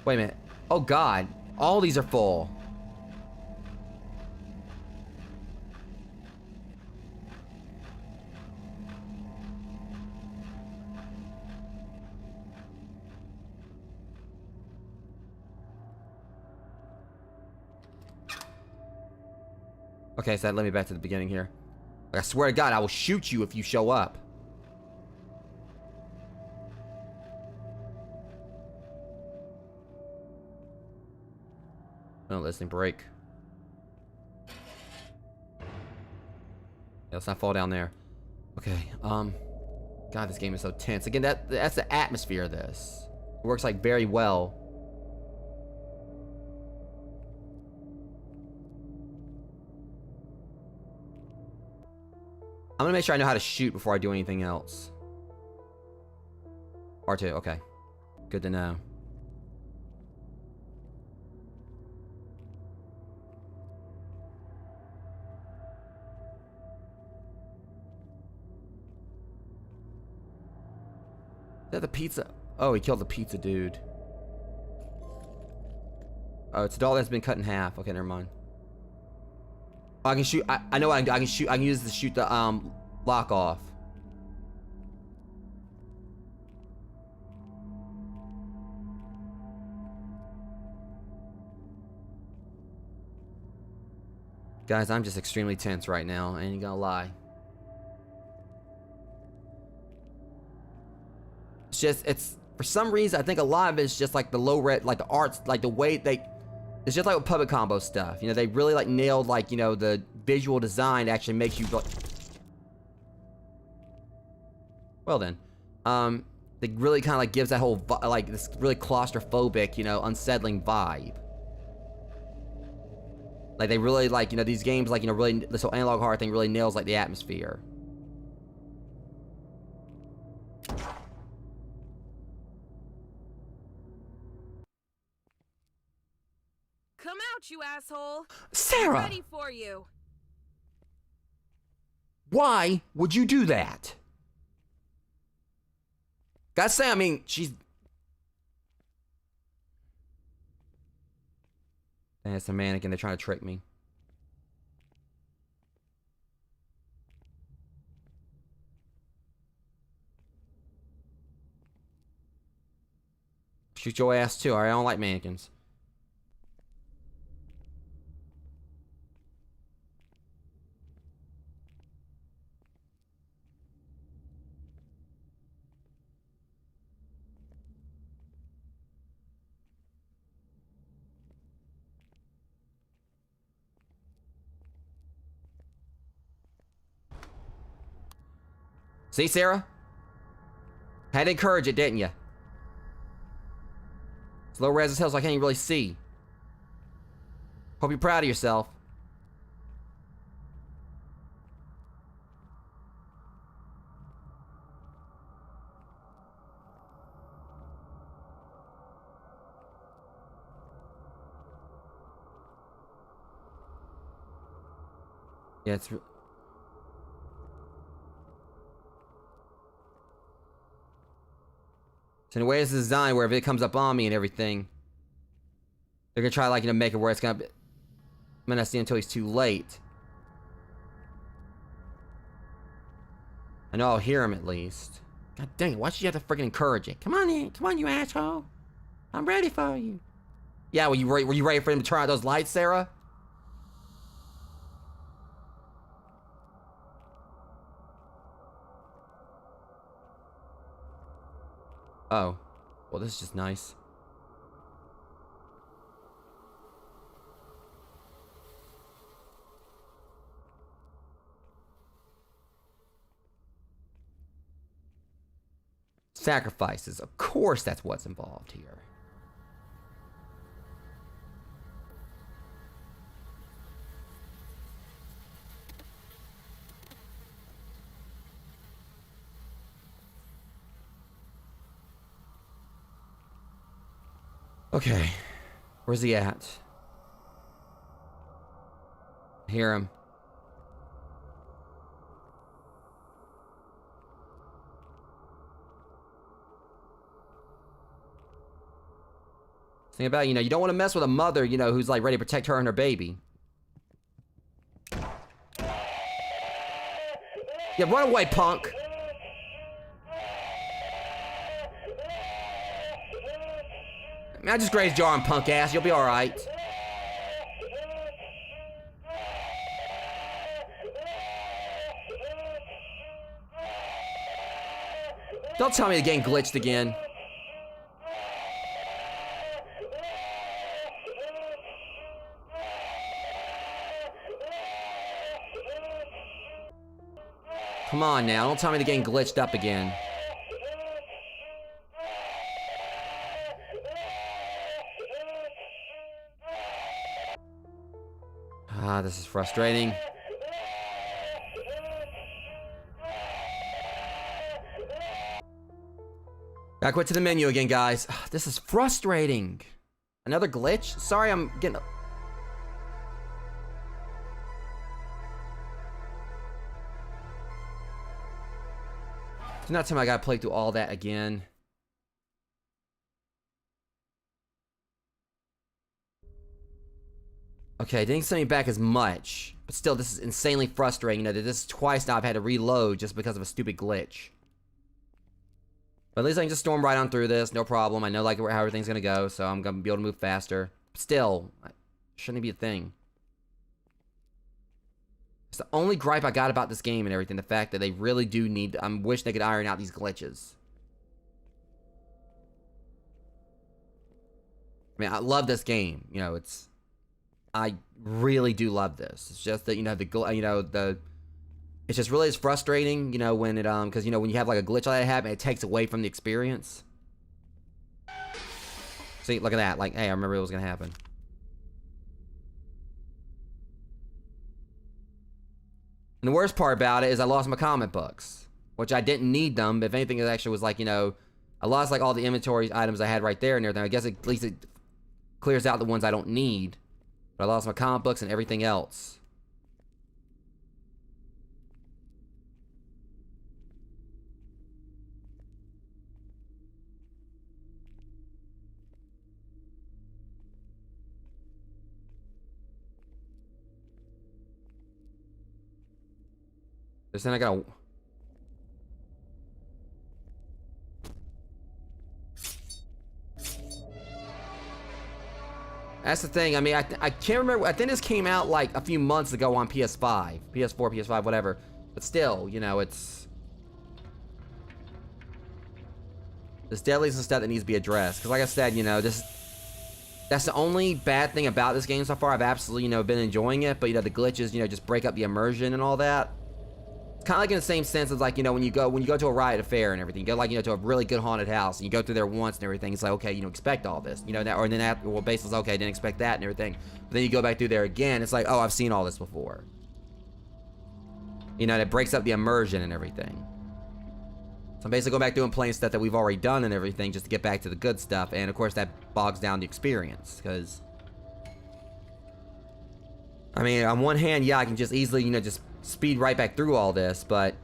Wait a minute. Oh god. All these are full. Okay, so that led me back to the beginning here. Like, I swear to God, I will shoot you if you show up. No listening break. Yeah, let's not fall down there. Okay, God, this game is so tense. Again, that's the atmosphere of this. It works like very well. I'm gonna make sure I know how to shoot before I do anything else. R2, okay. Good to know. Is that the pizza? Oh, he killed the pizza dude. Oh, it's a doll that's been cut in half. Okay, never mind. Oh, I can shoot. I know I can shoot. I can use this to shoot the lock off. Guys, I'm just extremely tense right now. I ain't gonna lie. It's for some reason I think a lot of it's just like the low red, like the arts, like the way they. It's just like with puppet combo stuff. You know, they really like nailed like, you know, the visual design actually makes you like. Well then, it really kind of like gives that whole like this really claustrophobic, you know, unsettling vibe. Like they really like, you know, these games like, you know, really this whole analog horror thing really nails like the atmosphere. Come out, you asshole! Sarah! I'm ready for you. Why would you do that? Gotta say, I mean, she's. And it's a mannequin. They're trying to trick me. Shoot your ass too. Alright, I don't like mannequins. See, Sarah? Had to encourage it, didn't you? It's low res as hell, so I can't even really see. Hope you're proud of yourself. Yeah, it's. So in a way, it's designed where if it comes up on me and everything, they're gonna try like, you know, make it where it's gonna be. I might not see until he's too late. I know I'll hear him at least. God dang it! Why should you have to freaking encourage it? Come on in, come on, you asshole! I'm ready for you. Yeah, were you ready for him to turn out those lights, Sarah? Oh, well, this is just nice. Sacrifices. Of course that's what's involved here. Okay. Where's he at? Hear him. Think about, you know, you don't want to mess with a mother, you know, who's like ready to protect her and her baby. Yeah, run away, punk. Man, I just grazed your arm, punk ass. You'll be alright. Don't tell me the game glitched again. Come on now, don't tell me the game glitched up again. Ah, this is frustrating. Back to the menu again, guys. This is frustrating. Another glitch? Sorry, I'm getting... Do not tell me I gotta play through all that again. Okay, it didn't send me back as much. But still, this is insanely frustrating. You know, that this is twice now I've had to reload just because of a stupid glitch. But at least I can just storm right on through this, no problem. I know like how everything's gonna go, so I'm gonna be able to move faster. Still, shouldn't be a thing. It's the only gripe I got about this game and everything, the fact that they really do need... I wish they could iron out these glitches. I mean, I love this game. You know, it's... I really do love this. It's just that, you know, it's just really is frustrating, you know, when it, because, you know, when you have, like, a glitch like that happen, it takes away from the experience. See, look at that. Like, hey, I remember it was gonna happen. And the worst part about it is I lost my comic books, which I didn't need them. But if anything, it actually was like, you know, I lost like all the inventory items I had right there and everything. I guess at least it clears out the ones I don't need. But I lost my comic books and everything else. Just then I gotta... That's the thing. I mean, I can't remember. I think this came out like a few months ago on PS5. PS4, PS5, whatever. But still, you know, it's... There's definitely some stuff that needs to be addressed. Because like I said, you know, that's the only bad thing about this game so far. I've absolutely, you know, been enjoying it. But, you know, the glitches, you know, just break up the immersion and all that. It's kind of like in the same sense as like, you know, when you go to a riot fair and everything, you go like, you know, to a really good haunted house and you go through there once and everything. It's like, okay, you know, expect all this, you know, that, or then after, well, basically, okay, I didn't expect that and everything. But then you go back through there again. It's like, oh, I've seen all this before. You know, and it breaks up the immersion and everything. So I'm basically going back through and playing stuff that we've already done and everything just to get back to the good stuff. And of course, that bogs down the experience because, I mean, on one hand, yeah, I can just easily, you know, just speed right back through all this, but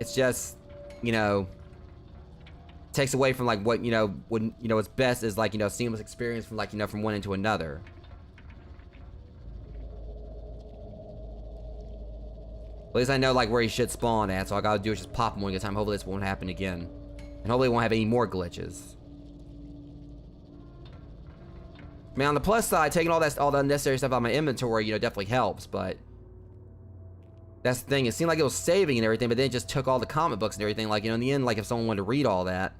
it's just, you know, takes away from like what, you know, when, you know, what's best is like, you know, seamless experience from like, you know, from one into another. At least I know like where he should spawn at, so all I gotta do is just pop him one at a time. Hopefully this won't happen again. And hopefully it won't have any more glitches. I mean, on the plus side, taking all the unnecessary stuff out of my inventory, you know, definitely helps, but that's the thing. It seemed like it was saving and everything, but then it just took all the comic books and everything. Like, you know, in the end, like, if someone wanted to read all that.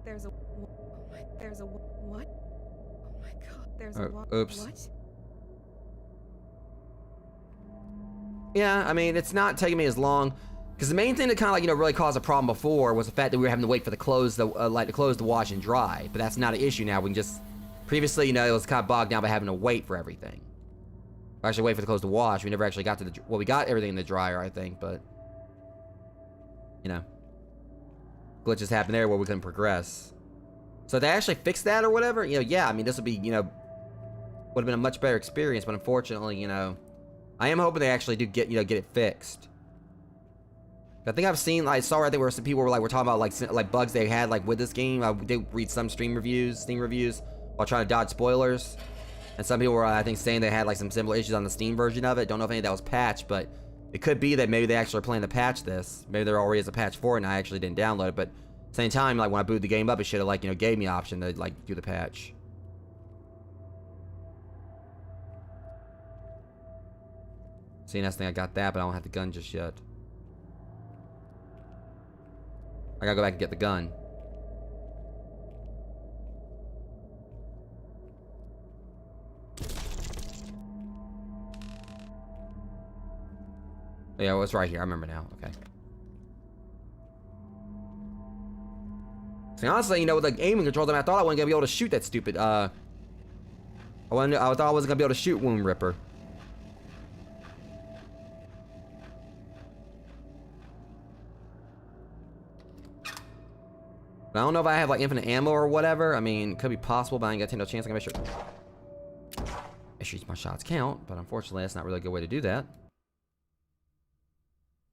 There's a what? Oh my god, there's a what? Oops. What? Yeah, I mean, it's not taking me as long. Because the main thing that kind of like, you know, really caused a problem before was the fact that we were having to wait for the clothes, to wash and dry. But that's not an issue now. We can just, previously, you know, it was kind of bogged down by having to wait for everything. We actually wait for the clothes to wash. We never actually got to the, well, we got everything in the dryer, I think, but, you know, glitches happened there where we couldn't progress. So they actually fixed that or whatever, you know, yeah, I mean, this would be, you know, would have been a much better experience, but unfortunately, you know, I am hoping they actually do get, you know, get it fixed. I think I've seen, I saw, I think where some people were talking about like bugs they had like with this game. I did read some Steam reviews, while trying to dodge spoilers. And some people were, I think, saying they had like some similar issues on the Steam version of it. Don't know if any of that was patched, but it could be that maybe they actually are planning to patch this. Maybe there already is a patch for it and I actually didn't download it. But at the same time, like when I booted the game up, it should have like, gave me option to like do the patch. See, next thing I got that, but I don't have the gun just yet. I gotta go back and get the gun. Yeah, well, it's right here. I remember now. Okay. See, honestly, with the aiming controls, I thought I wasn't gonna be able to shoot that stupid. I thought I wasn't gonna be able to shoot Wound Ripper. I don't know if I have like infinite ammo or whatever. I mean, it could be possible, but I ain't got no chance. I gotta make sure my shots count. But unfortunately, that's not really a good way to do that.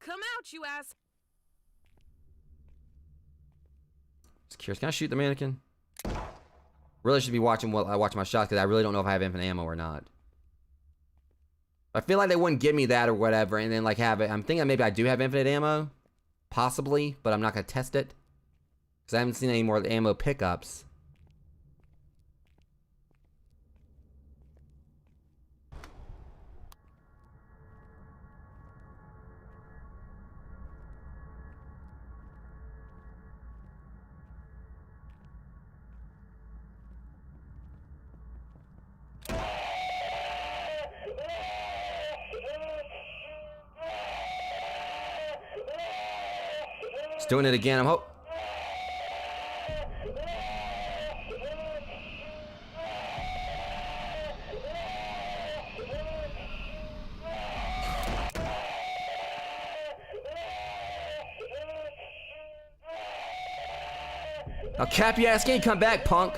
Come out, you ass! Just curious, can I shoot the mannequin? Really should be watching while I watch my shots because I really don't know if I have infinite ammo or not. I feel like they wouldn't give me that or whatever, and then like have it. I'm thinking maybe I do have infinite ammo, possibly, but I'm not gonna test it. Because I haven't seen any more ammo pickups. It's doing it again, I'm hoping. Now cap your ass game, come back, punk.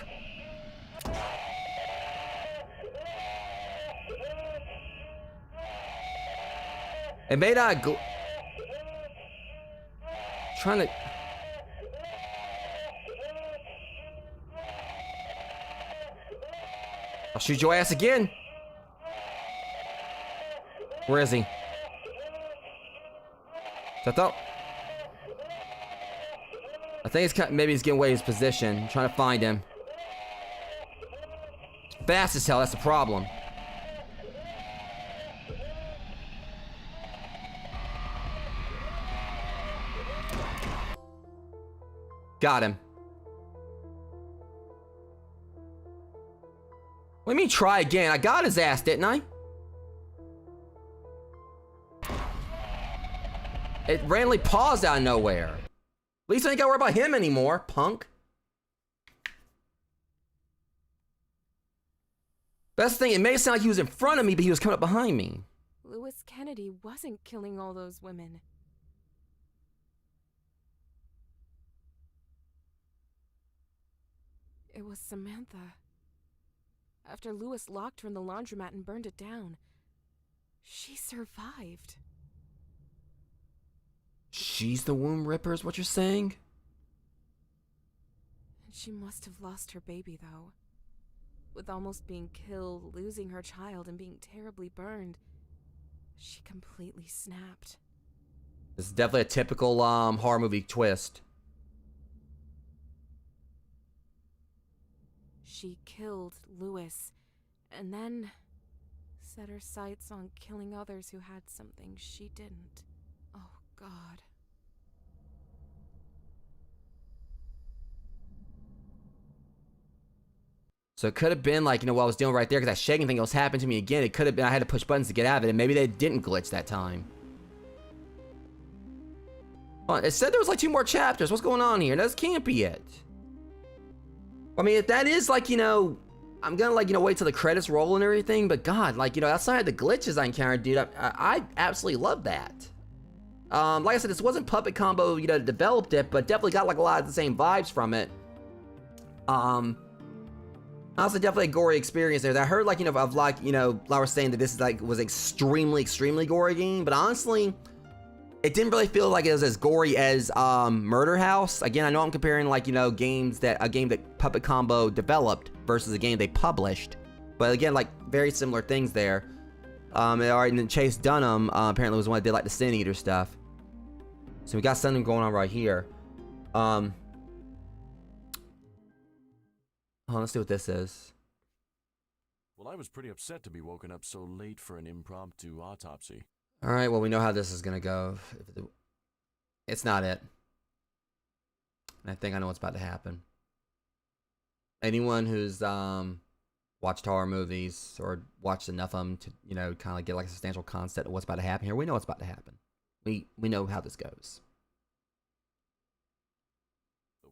It may not trying to. I'll shoot your ass again. Where is he? I think it's maybe he's getting away his position. I'm trying to find him. Fast as hell, that's the problem. Got him. What do you mean try again? I got his ass, didn't I? It randomly paused out of nowhere. At least I ain't gotta worry about him anymore, punk. Best thing, it may sound like he was in front of me, but he was coming up behind me. Lewis Kennedy wasn't killing all those women. It was Samantha. After Lewis locked her in the laundromat and burned it down, she survived. She's the womb ripper is what you're saying? She must have lost her baby, though. With almost being killed, losing her child, and being terribly burned, she completely snapped. This is definitely a typical horror movie twist. She killed Lewis, and then set her sights on killing others who had something she didn't. Oh, God. So it could have been like, what I was doing right there, because that shaking thing was happening to me again. It could have been I had to push buttons to get out of it, and maybe they didn't glitch that time. Well, it said there was like 2 more chapters. What's going on here? That can't be it. I mean, if that is like, I'm gonna like, wait till the credits roll and everything, but God, like, outside of the glitches I encountered, dude, I absolutely love that. Like I said, this wasn't Puppet Combo, that developed it, but definitely got like a lot of the same vibes from it. Honestly, definitely a gory experience there. I heard like, of like, Laura saying that this is like, was extremely, extremely gory game, but honestly, it didn't really feel like it was as gory as Murder House. Again, I know I'm comparing like, you know, a game that Puppet Combo developed versus a game they published. But again, like very similar things there. And then Chase Dunham apparently was the one that did like the Sin Eater stuff. So we got something going on right here. Hold on, let's see what this is. Well, I was pretty upset to be woken up so late for an impromptu autopsy. All right, well, we know how this is gonna go. It's not it. And I think I know what's about to happen. Anyone who's watched horror movies or watched enough of them to, you know, kind of get like a substantial concept of what's about to happen here, we know what's about to happen. We know how this goes.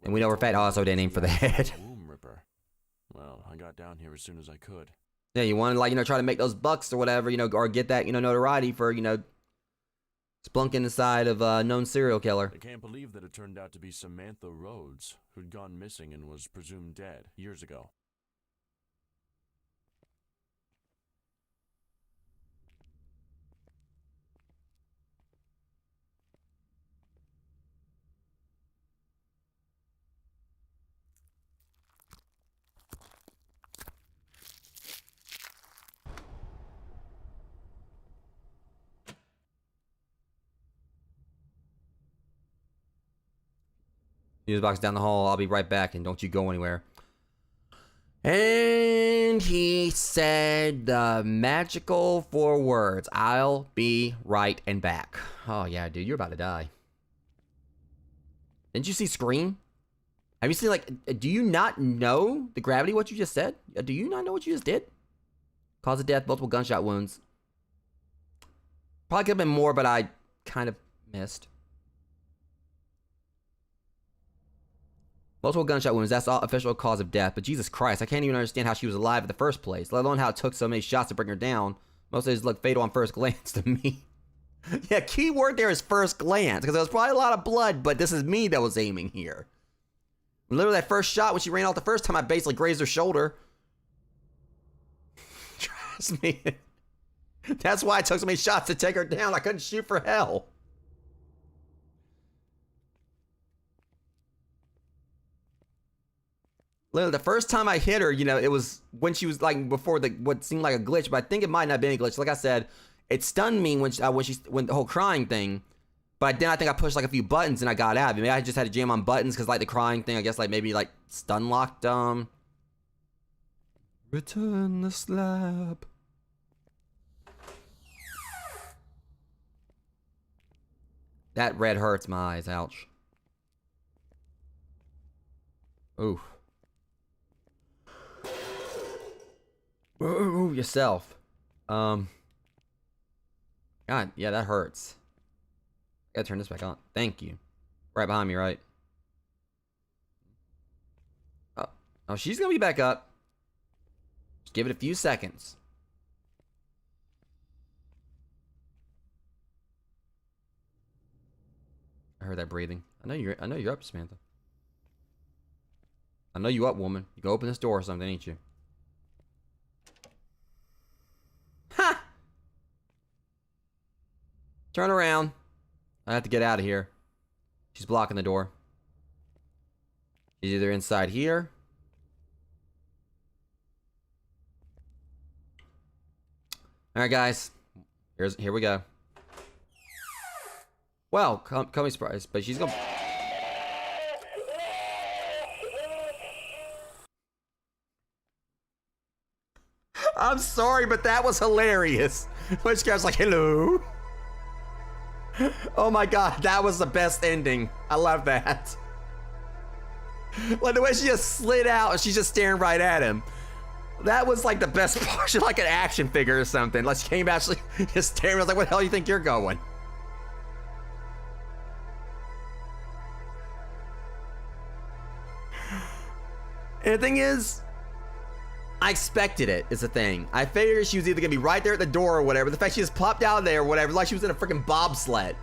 And we know for a fact also didn't aim for the head. Womb ripper. Well, I got down here as soon as I could. Yeah, you want to, like, you know, try to make those bucks or whatever, you know, or get that, you know, notoriety for, you know, splunking inside of a known serial killer. I can't believe that it turned out to be Samantha Rhodes, who'd gone missing and was presumed dead years ago. Fuse box down the hall. I'll be right back, and don't you go anywhere. And he said the magical 4 words. I'll be right and back. Oh, yeah, dude, you're about to die. Didn't you see Scream? Have you seen, like, do you not know the gravity of what you just said? Do you not know what you just did? Cause of death, multiple gunshot wounds. Probably could have been more, but I kind of missed. Multiple gunshot wounds, that's all official cause of death. But Jesus Christ, I can't even understand how she was alive in the first place, let alone how it took so many shots to bring her down. Most of these look fatal on first glance to me. Yeah, key word there is first glance, because there was probably a lot of blood, but this is me that was aiming here. Literally that first shot, when she ran off the first time, I basically grazed her shoulder. Trust me. That's why I took so many shots to take her down. I couldn't shoot for hell. Literally, the first time I hit her, you know, it was when she was like before the what seemed like a glitch, but I think it might not have been a glitch. Like I said, it stunned me when the whole crying thing. But then I think I pushed like a few buttons and I got out. Maybe I just had to jam on buttons because like the crying thing, I guess like maybe like stun locked. Return the slab. That red hurts my eyes. Ouch. Ooh. Ooh, yourself. God, yeah, that hurts. Gotta turn this back on. Thank you. Right behind me, right? Oh, she's gonna be back up. Just give it a few seconds. I heard that breathing. I know you're up, Samantha. I know you up, woman. You can open this door or something, ain't you? Ha! Turn around. I have to get out of here. She's blocking the door. She's either inside here. Alright, guys. Here we go. Well, come be surprised, but she's gonna... I'm sorry, but that was hilarious. Which guy's like, hello. Oh my god, that was the best ending. I love that. Like the way she just slid out and she's just staring right at him. That was like the best part. She's like an action figure or something. Like she came out, she just staring. I was like, where the hell do you think you're going? And the thing is, I expected it, is the thing. I figured she was either gonna be right there at the door or whatever. The fact she just plopped out there or whatever, like she was in a freaking bobsled.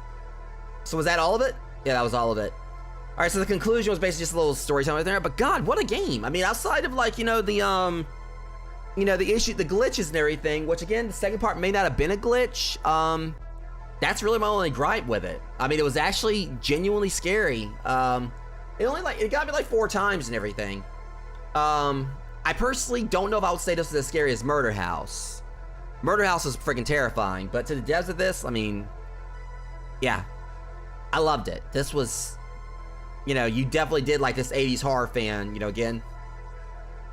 So was that all of it? Yeah, that was all of it. All right, so the conclusion was basically just a little storytelling right there. But God, what a game! I mean, outside of like, you know, the issue, the glitches and everything. Which again, the second part may not have been a glitch. That's really my only gripe with it. I mean, it was actually genuinely scary. It got me like 4 times and everything. I personally don't know if I would say this is as scary as Murder House. Murder House is freaking terrifying, but to the devs of this, I mean, yeah, I loved it. This was, you know, you definitely did like this 80s horror fan, you know, again,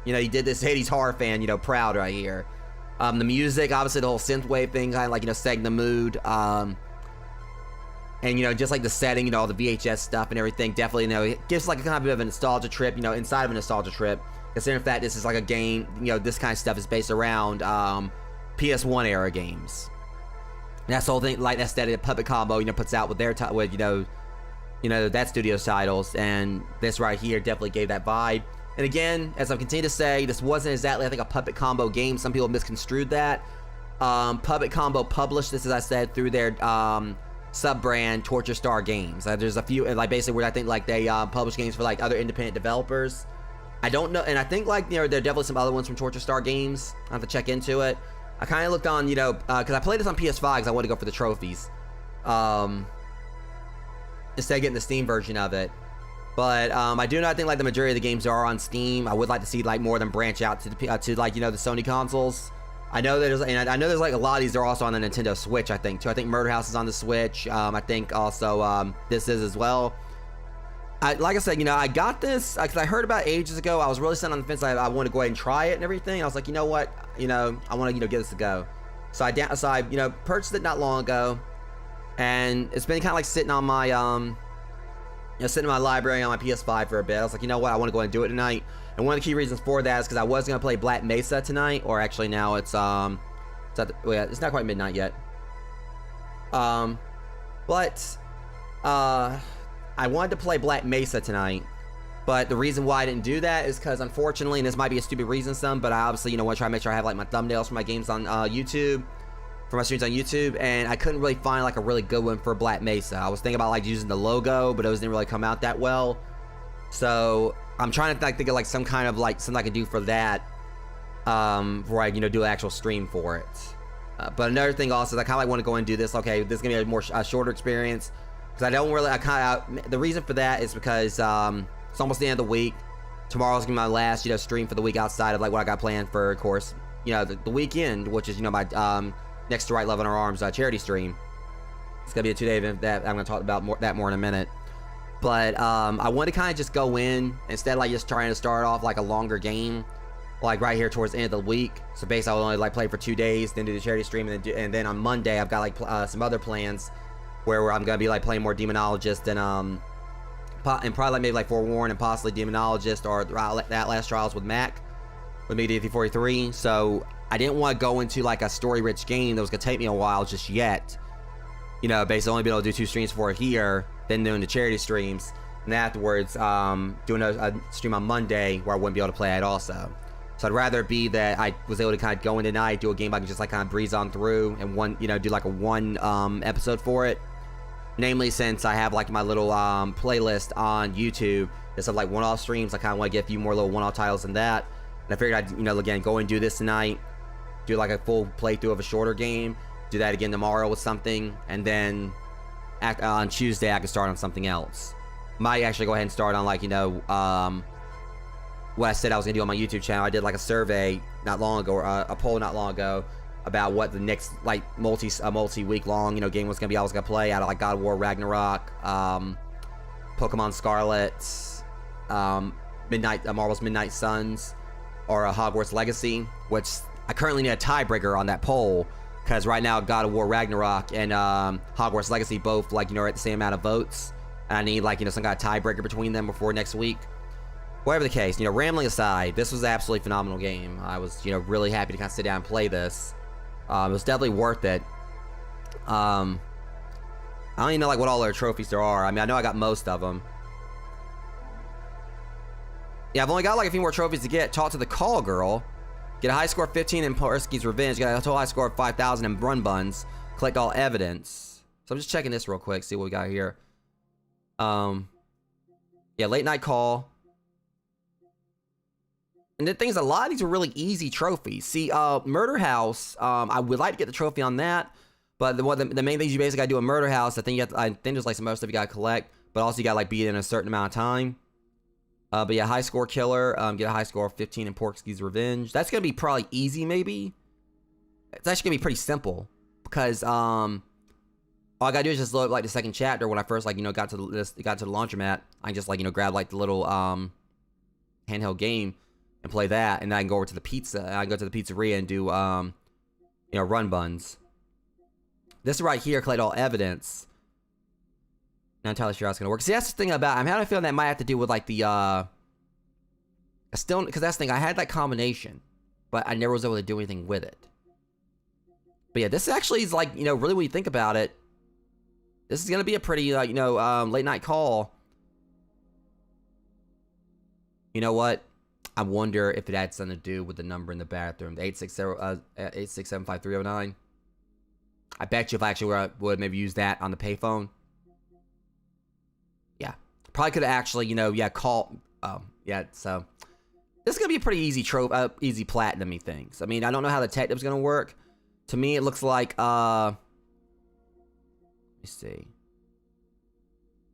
you know, you did this 80s horror fan, you know, proud right here. The music, obviously the whole synthwave thing, kind of like, you know, setting the mood. And, you know, just like the setting, you know, all the VHS stuff and everything, definitely, you know, it gives like a kind of bit of a nostalgia trip, you know, inside of a nostalgia trip. Considering the fact this is like a game, you know, this kind of stuff is based around PS1 era games. And that's the whole thing, like that aesthetic that Puppet Combo, you know, puts out with their, with, you know, that studio's titles. And this right here definitely gave that vibe. And again, as I continue to say, this wasn't exactly, I think, a Puppet Combo game. Some people misconstrued that. Puppet Combo published this, as I said, through their sub-brand Torture Star Games. There's a few, like, basically where I think, like, they publish games for, like, other independent developers. I don't know, and I think, like, you know, there are definitely some other ones from Torture Star Games. I have to check into it. I kind of looked on, you know, because I played this on PS5 because I wanted to go for the trophies. Instead of getting the Steam version of it. But I do not think like the majority of the games are on Steam. I would like to see like more of them branch out to like, you know, the Sony consoles. I know there's, and I know there's like a lot of these are also on the Nintendo Switch, I think too. I think Murder House is on the Switch. I think also this is as well. Like I said, you know, I got this because I heard about it ages ago. I was really sitting on the fence. I wanted to go ahead and try it and everything. I was like, you know what, you know, I want to, you know, give this a go. So I you know, purchased it not long ago, and it's been kind of like sitting on my you know, sitting in my library on my PS5 for a bit. I was like, you know what, I want to go ahead and do it tonight. And one of the key reasons for that is because I was gonna play Black Mesa tonight, or actually now it's well, yeah, it's not quite midnight yet. But I wanted to play Black Mesa tonight, but the reason why I didn't do that is because, unfortunately, and this might be a stupid reason, but I obviously, you know, want to try to make sure I have like my thumbnails for my games on YouTube, for my streams on YouTube, and I couldn't really find like a really good one for Black Mesa. I was thinking about like using the logo, but it didn't really come out that well. So I'm trying to think of like some kind of like something I could do for that, where I, you know, do an actual stream for it. But another thing also is I kind of like want to go and do this. Okay, this is gonna be a more shorter experience. I don't really, the reason for that is because it's almost the end of the week. Tomorrow's gonna be my last, you know, stream for the week outside of like what I got planned for, of course, you know, the weekend, which is, you know, my Next to Right Love in Our Arms charity stream. It's gonna be a 2-day event that I'm gonna talk about more in a minute. But I want to kind of just go in instead of like just trying to start off like a longer game, like right here towards the end of the week. So basically, I'll only like play for 2 days, then do the charity stream, and then on Monday I've got like some other plans. Where I'm gonna be like playing more Demonologist and probably like maybe like Forewarned and possibly Demonologist or that Last Trials with Mac with me DT43. So I didn't want to go into like a story-rich game that was gonna take me a while just yet. You know, basically only be able to do 2 streams for it here, then doing the charity streams, and afterwards doing a stream on Monday where I wouldn't be able to play it also. So I'd rather be that I was able to kind of go in tonight, do a game I can just like kind of breeze on through and do like a one episode for it. Namely, since I have like my little playlist on YouTube that's of like one-off streams, I kind of want to get a few more little one-off titles than that. And I figured I'd, you know, again, go and do this tonight, do like a full playthrough of a shorter game, do that again tomorrow with something, and then on Tuesday I can start on something else. Might actually go ahead and start on like, you know, what I said I was gonna do on my YouTube channel. I did like a survey not long ago, or a poll not long ago, about what the next like multi-week long, you know, game was gonna be. I was gonna play out of like God of War Ragnarok, Pokemon Scarlet, Marvel's Midnight Suns, or Hogwarts Legacy. Which I currently need a tiebreaker on that poll because right now God of War Ragnarok and Hogwarts Legacy both like, you know, are at the same amount of votes, and I need like, you know, some kind of tiebreaker between them before next week. Whatever the case, you know, rambling aside, this was an absolutely phenomenal game. I was, you know, really happy to kind of sit down and play this. It was definitely worth it. I don't even know like what all their trophies there are. I mean, I know I got most of them. Yeah, I've only got like a few more trophies to get. Talk to the call girl. Get a high score of 15 in Persky's Revenge. Get a total high score of 5,000 in Brun Buns. Collect all evidence. So I'm just checking this real quick, see what we got here. Yeah, late night call. And the thing is, a lot of these are really easy trophies. See, Murder House, I would like to get the trophy on that, But the main things you basically gotta do in Murder House, I think there's like some other stuff you gotta collect, but also you gotta like beat it in a certain amount of time. But yeah, high score killer, get a high score of 15 in Porky's Revenge. That's gonna be probably easy, maybe. It's actually gonna be pretty simple because all I gotta do is just load like the second chapter. When I first like got to the laundromat, I just like grab like the little handheld game and play that, and then I can go over to the pizza. I can go to the pizzeria and do run buns. This right here, collect all evidence. Not entirely sure how it's gonna work. See, that's the thing about I'm having a feeling that might have to do with like the still, because that's the thing, I had that combination, but I never was able to do anything with it. But yeah, this actually is like, really when you think about it, this is gonna be a pretty late night call. You know what? I wonder if it had something to do with the number in the bathroom, the 8675309. I bet you if I actually would maybe use that on the payphone. Yeah. Probably could have actually, call. Oh, yeah, so. This is going to be a pretty easy easy platinum-y things. I mean, I don't know how the detective's going to work. To me, it looks like, let me see.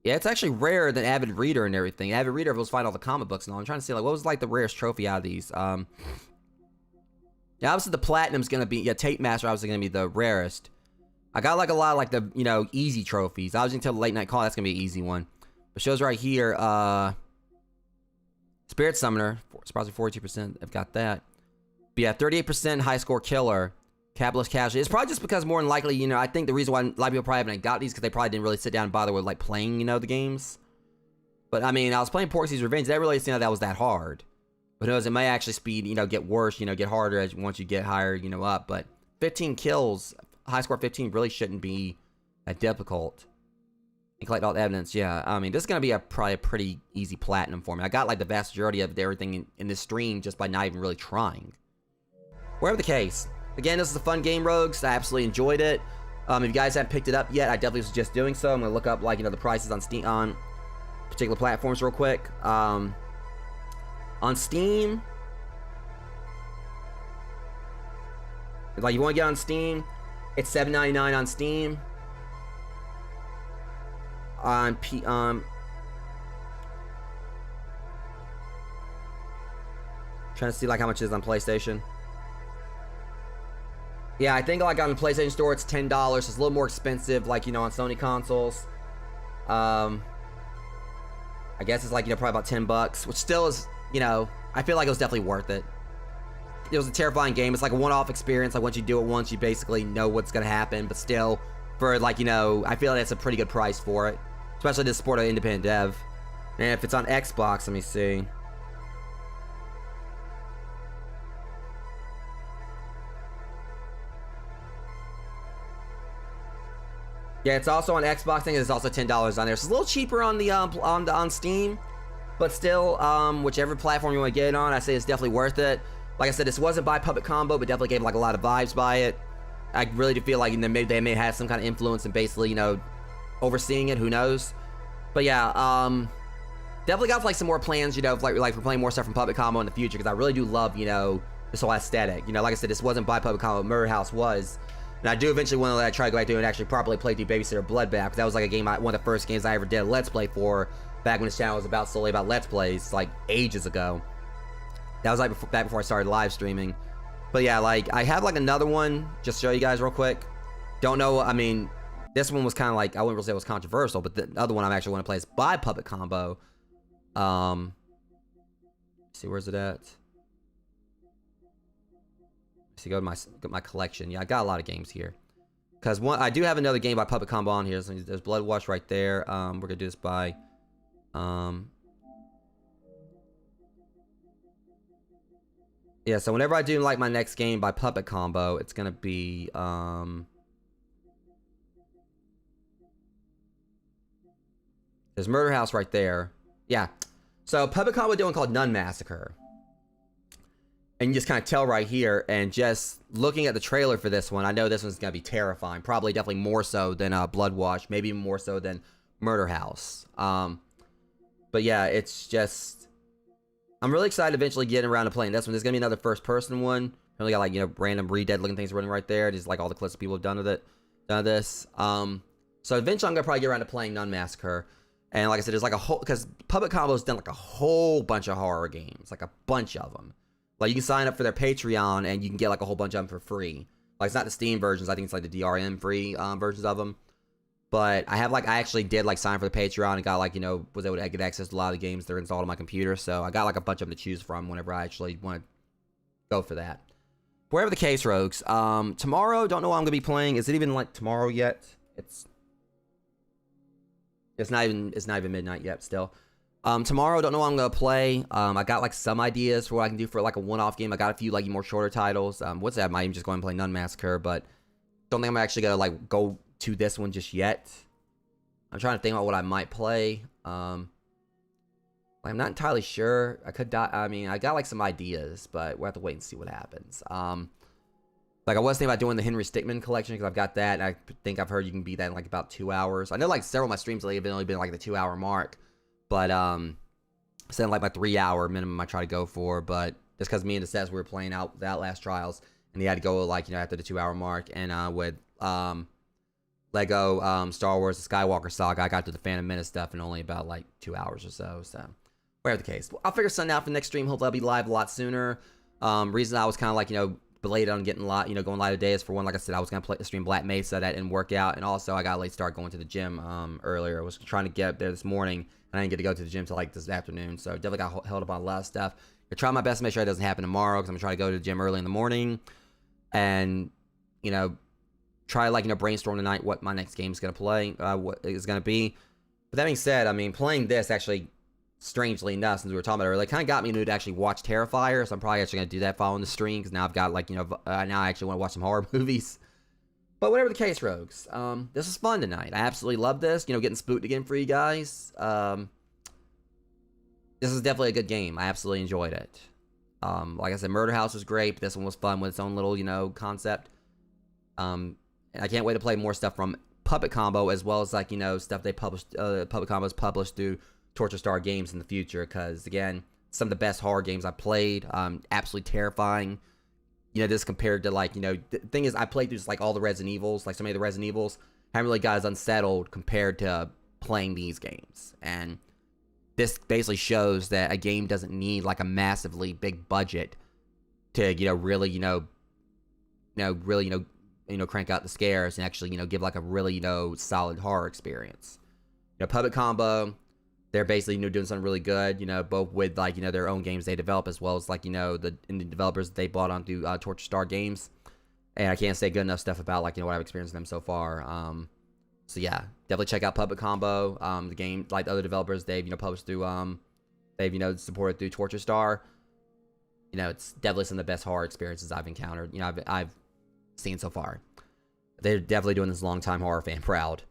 Yeah, it's actually rarer than Avid Reader and everything. Avid Reader was find all the comic books and all. I'm trying to see, like, what was, like, the rarest trophy out of these? Yeah, obviously the platinum's going to be, Tape Master obviously going to be the rarest. I got, like, a lot of, like, the, easy trophies. I was going to tell the late night call, that's going to be an easy one. But shows right here, Spirit Summoner, approximately 42%, I've got that. But yeah, 38% high score killer, Capitalist Casualty. It's probably just because more than likely, I think the reason why a lot of people probably haven't got these because they probably didn't really sit down and bother with, like, playing, the games. But, I mean, I was playing Porky's Revenge. That really seemed like that was that hard. But it may actually speed, get worse, get harder as once you get higher, up. But 15 kills, high score 15 really shouldn't be that difficult. And collect all the evidence, yeah. I mean, this is going to be probably a pretty easy platinum for me. I got, like, the vast majority of everything in this stream just by not even really trying. Whatever the case. Again, this is a fun game, Rogues. I absolutely enjoyed it. If you guys haven't picked it up yet, I definitely suggest doing so. I'm going to look up, like, the prices on Steam, on particular platforms real quick. On Steam, like, you want to get on Steam, it's $7.99 on Steam. Trying to see like how much it is on PlayStation. Yeah, I think like on the PlayStation Store it's $10. It's a little more expensive, like on Sony consoles. I guess it's like probably about $10, which still is I feel like it was definitely worth it. It was a terrifying game. It's like a one-off experience. Like once you do it once, you basically know what's gonna happen. But still, for like I feel like that's a pretty good price for it. Especially to support an independent dev. And if it's on Xbox, let me see. Yeah, it's also on Xbox. I think it's also $10 on there. So it's a little cheaper on the on Steam, but still, whichever platform you want to get it on, I say it's definitely worth it. Like I said, this wasn't by Puppet Combo, but definitely gave like a lot of vibes by it. I really do feel like maybe they may have some kind of influence in basically overseeing it. Who knows? But yeah, definitely got like some more plans, like for playing more stuff from Puppet Combo in the future, because I really do love, this whole aesthetic. Like I said, this wasn't by Puppet Combo, Murder House was. And I do eventually want to try to go back through and actually properly play through Babysitter Bloodbath, because that was like a game, one of the first games I ever did a Let's Play for, back when this channel was solely about Let's Plays, like ages ago. That was like back before I started live streaming. But yeah, like I have like another one, just to show you guys real quick. Don't know, I mean, this one was kind of like, I wouldn't really say it was controversial, but the other one I actually want to play is by Puppet Combo. Let's see, where's it at? Let's see, go to my collection. Yeah, I got a lot of games here. Because I do have another game by Puppet Combo on here. So there's Bloodwash right there. We're going to do this by... yeah, so whenever I do like my next game by Puppet Combo, it's going to be... there's Murder House right there. Yeah. So Puppet Combo doing called Nun Massacre. And you just kind of tell right here, and just looking at the trailer for this one, I know this one's going to be terrifying. Probably definitely more so than Bloodwash. Maybe even more so than Murder House. But yeah, it's just... I'm really excited to eventually get around to playing this one. There's going to be another first-person one. Really got like, random Re-Dead looking things running right there. Just like all the clips people have done with it. Done this. So eventually I'm gonna probably get around to playing Nun Massacre. And like I said, there's like a whole, because Puppet Combo's done like a whole bunch of horror games, like a bunch of them. Like you can sign up for their Patreon and you can get like a whole bunch of them for free. Like it's not the Steam versions, I think it's like the DRM free versions of them. But I actually did like sign for the Patreon and got like, you know, was able to get access to a lot of the games that are installed on my computer. So I got like a bunch of them to choose from whenever I actually want to go for that. Whatever the case, Rogues. Tomorrow, don't know what I'm gonna be playing. Is it even like tomorrow yet? It's not even midnight yet still. Tomorrow, don't know what I'm gonna play. I got like some ideas for what I can do for like a one-off game. I got a few like more shorter titles. What's that? I might even just go and play Nun Massacre, but don't think I'm actually gonna like go to this one just yet. I'm trying to think about what I might play. I'm not entirely sure. I could die. I mean, I got like some ideas, but we'll have to wait and see what happens. Like I was thinking about doing the Henry Stickmin collection because I've got that, and I think I've heard you can beat that in like about 2 hours. I know like several of my streams lately have only been like the 2 hour mark, but saying like my 3 hour minimum I try to go for. But just because me and the Sets we were playing out the Outlast Trials, and they had to go like, you know, after the 2 hour mark, and with Lego Star Wars the Skywalker Saga, I got to the Phantom Menace stuff in only about like 2 hours or so. So whatever the case, I'll figure something out for the next stream. Hopefully I'll be live a lot sooner. Reason I was kind of like, you know, belated on getting going live today is for one, like I said, I was gonna stream Black Mesa, that didn't work out, and also I got a late start going to the gym earlier. I was trying to get up there this morning, and I didn't get to go to the gym till like this afternoon, so definitely got held up on a lot of stuff. I try my best to make sure it doesn't happen tomorrow, because I'm gonna try to go to the gym early in the morning, and you know, try like, you know, brainstorm tonight what my next game is gonna play, what is gonna be. But that being said, I mean, playing this actually, strangely enough, since we were talking about it earlier, it kind of got me to actually watch Terrifier, so I'm probably actually going to do that following the stream, because now I've got, like, you know, now I actually want to watch some horror movies. But whatever the case, Rogues, this was fun tonight. I absolutely love this, you know, getting spooked again for you guys. This is definitely a good game. I absolutely enjoyed it. Like I said, Murder House was great, but this one was fun with its own little, you know, concept. And I can't wait to play more stuff from Puppet Combo, as well as, like, you know, stuff they published, Puppet Combo's published through Torture Star Games in the future, because again, some of the best horror games I played, absolutely terrifying. You know, this compared to, like, you know, the thing is, I played through just like all the Resident Evils, like so many of the Resident Evils, haven't really got as unsettled compared to playing these games. And this basically shows that a game doesn't need like a massively big budget to, you know, really, crank out the scares and actually, you know, give like a really, you know, solid horror experience. You know, Puppet Combo, they're basically, you know, doing something really good, you know, both with, like, you know, their own games they develop, as well as, like, you know, the indie developers that they bought onto Torture Star Games. And I can't say good enough stuff about, like, you know, what I've experienced with them so far. So yeah, definitely check out Puppet Combo. The game, like the other developers, they've, you know, published through, they've, you know, supported through Torture Star. You know, it's definitely some of the best horror experiences I've encountered, you know, I've seen so far. They're definitely doing this long-time horror fan proud.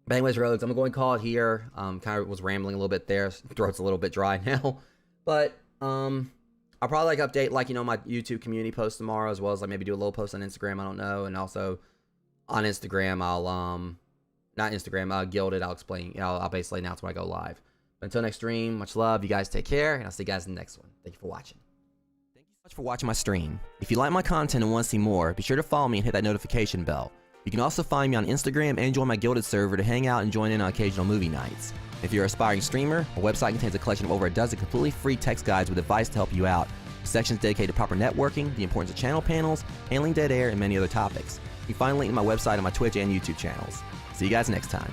But anyways, Rogues, I'm going to call it here. Kind of was rambling a little bit there. Throat's a little bit dry now. But I'll probably, like, update, like, you know, my YouTube community post tomorrow, as well as, like, maybe do a little post on Instagram, I don't know. And also on Instagram, I'll, not Instagram, Gilded, I'll explain, you know, I'll basically announce when I go live. But until next stream, much love. You guys take care, and I'll see you guys in the next one. Thank you for watching. Thank you so much for watching my stream. If you like my content and want to see more, be sure to follow me and hit that notification bell. You can also find me on Instagram and join my Gilded server to hang out and join in on occasional movie nights. If you're an aspiring streamer, my website contains a collection of over a dozen completely free text guides with advice to help you out. Sections dedicated to proper networking, the importance of channel panels, handling dead air, and many other topics. You can find a link to my website on my Twitch and YouTube channels. See you guys next time.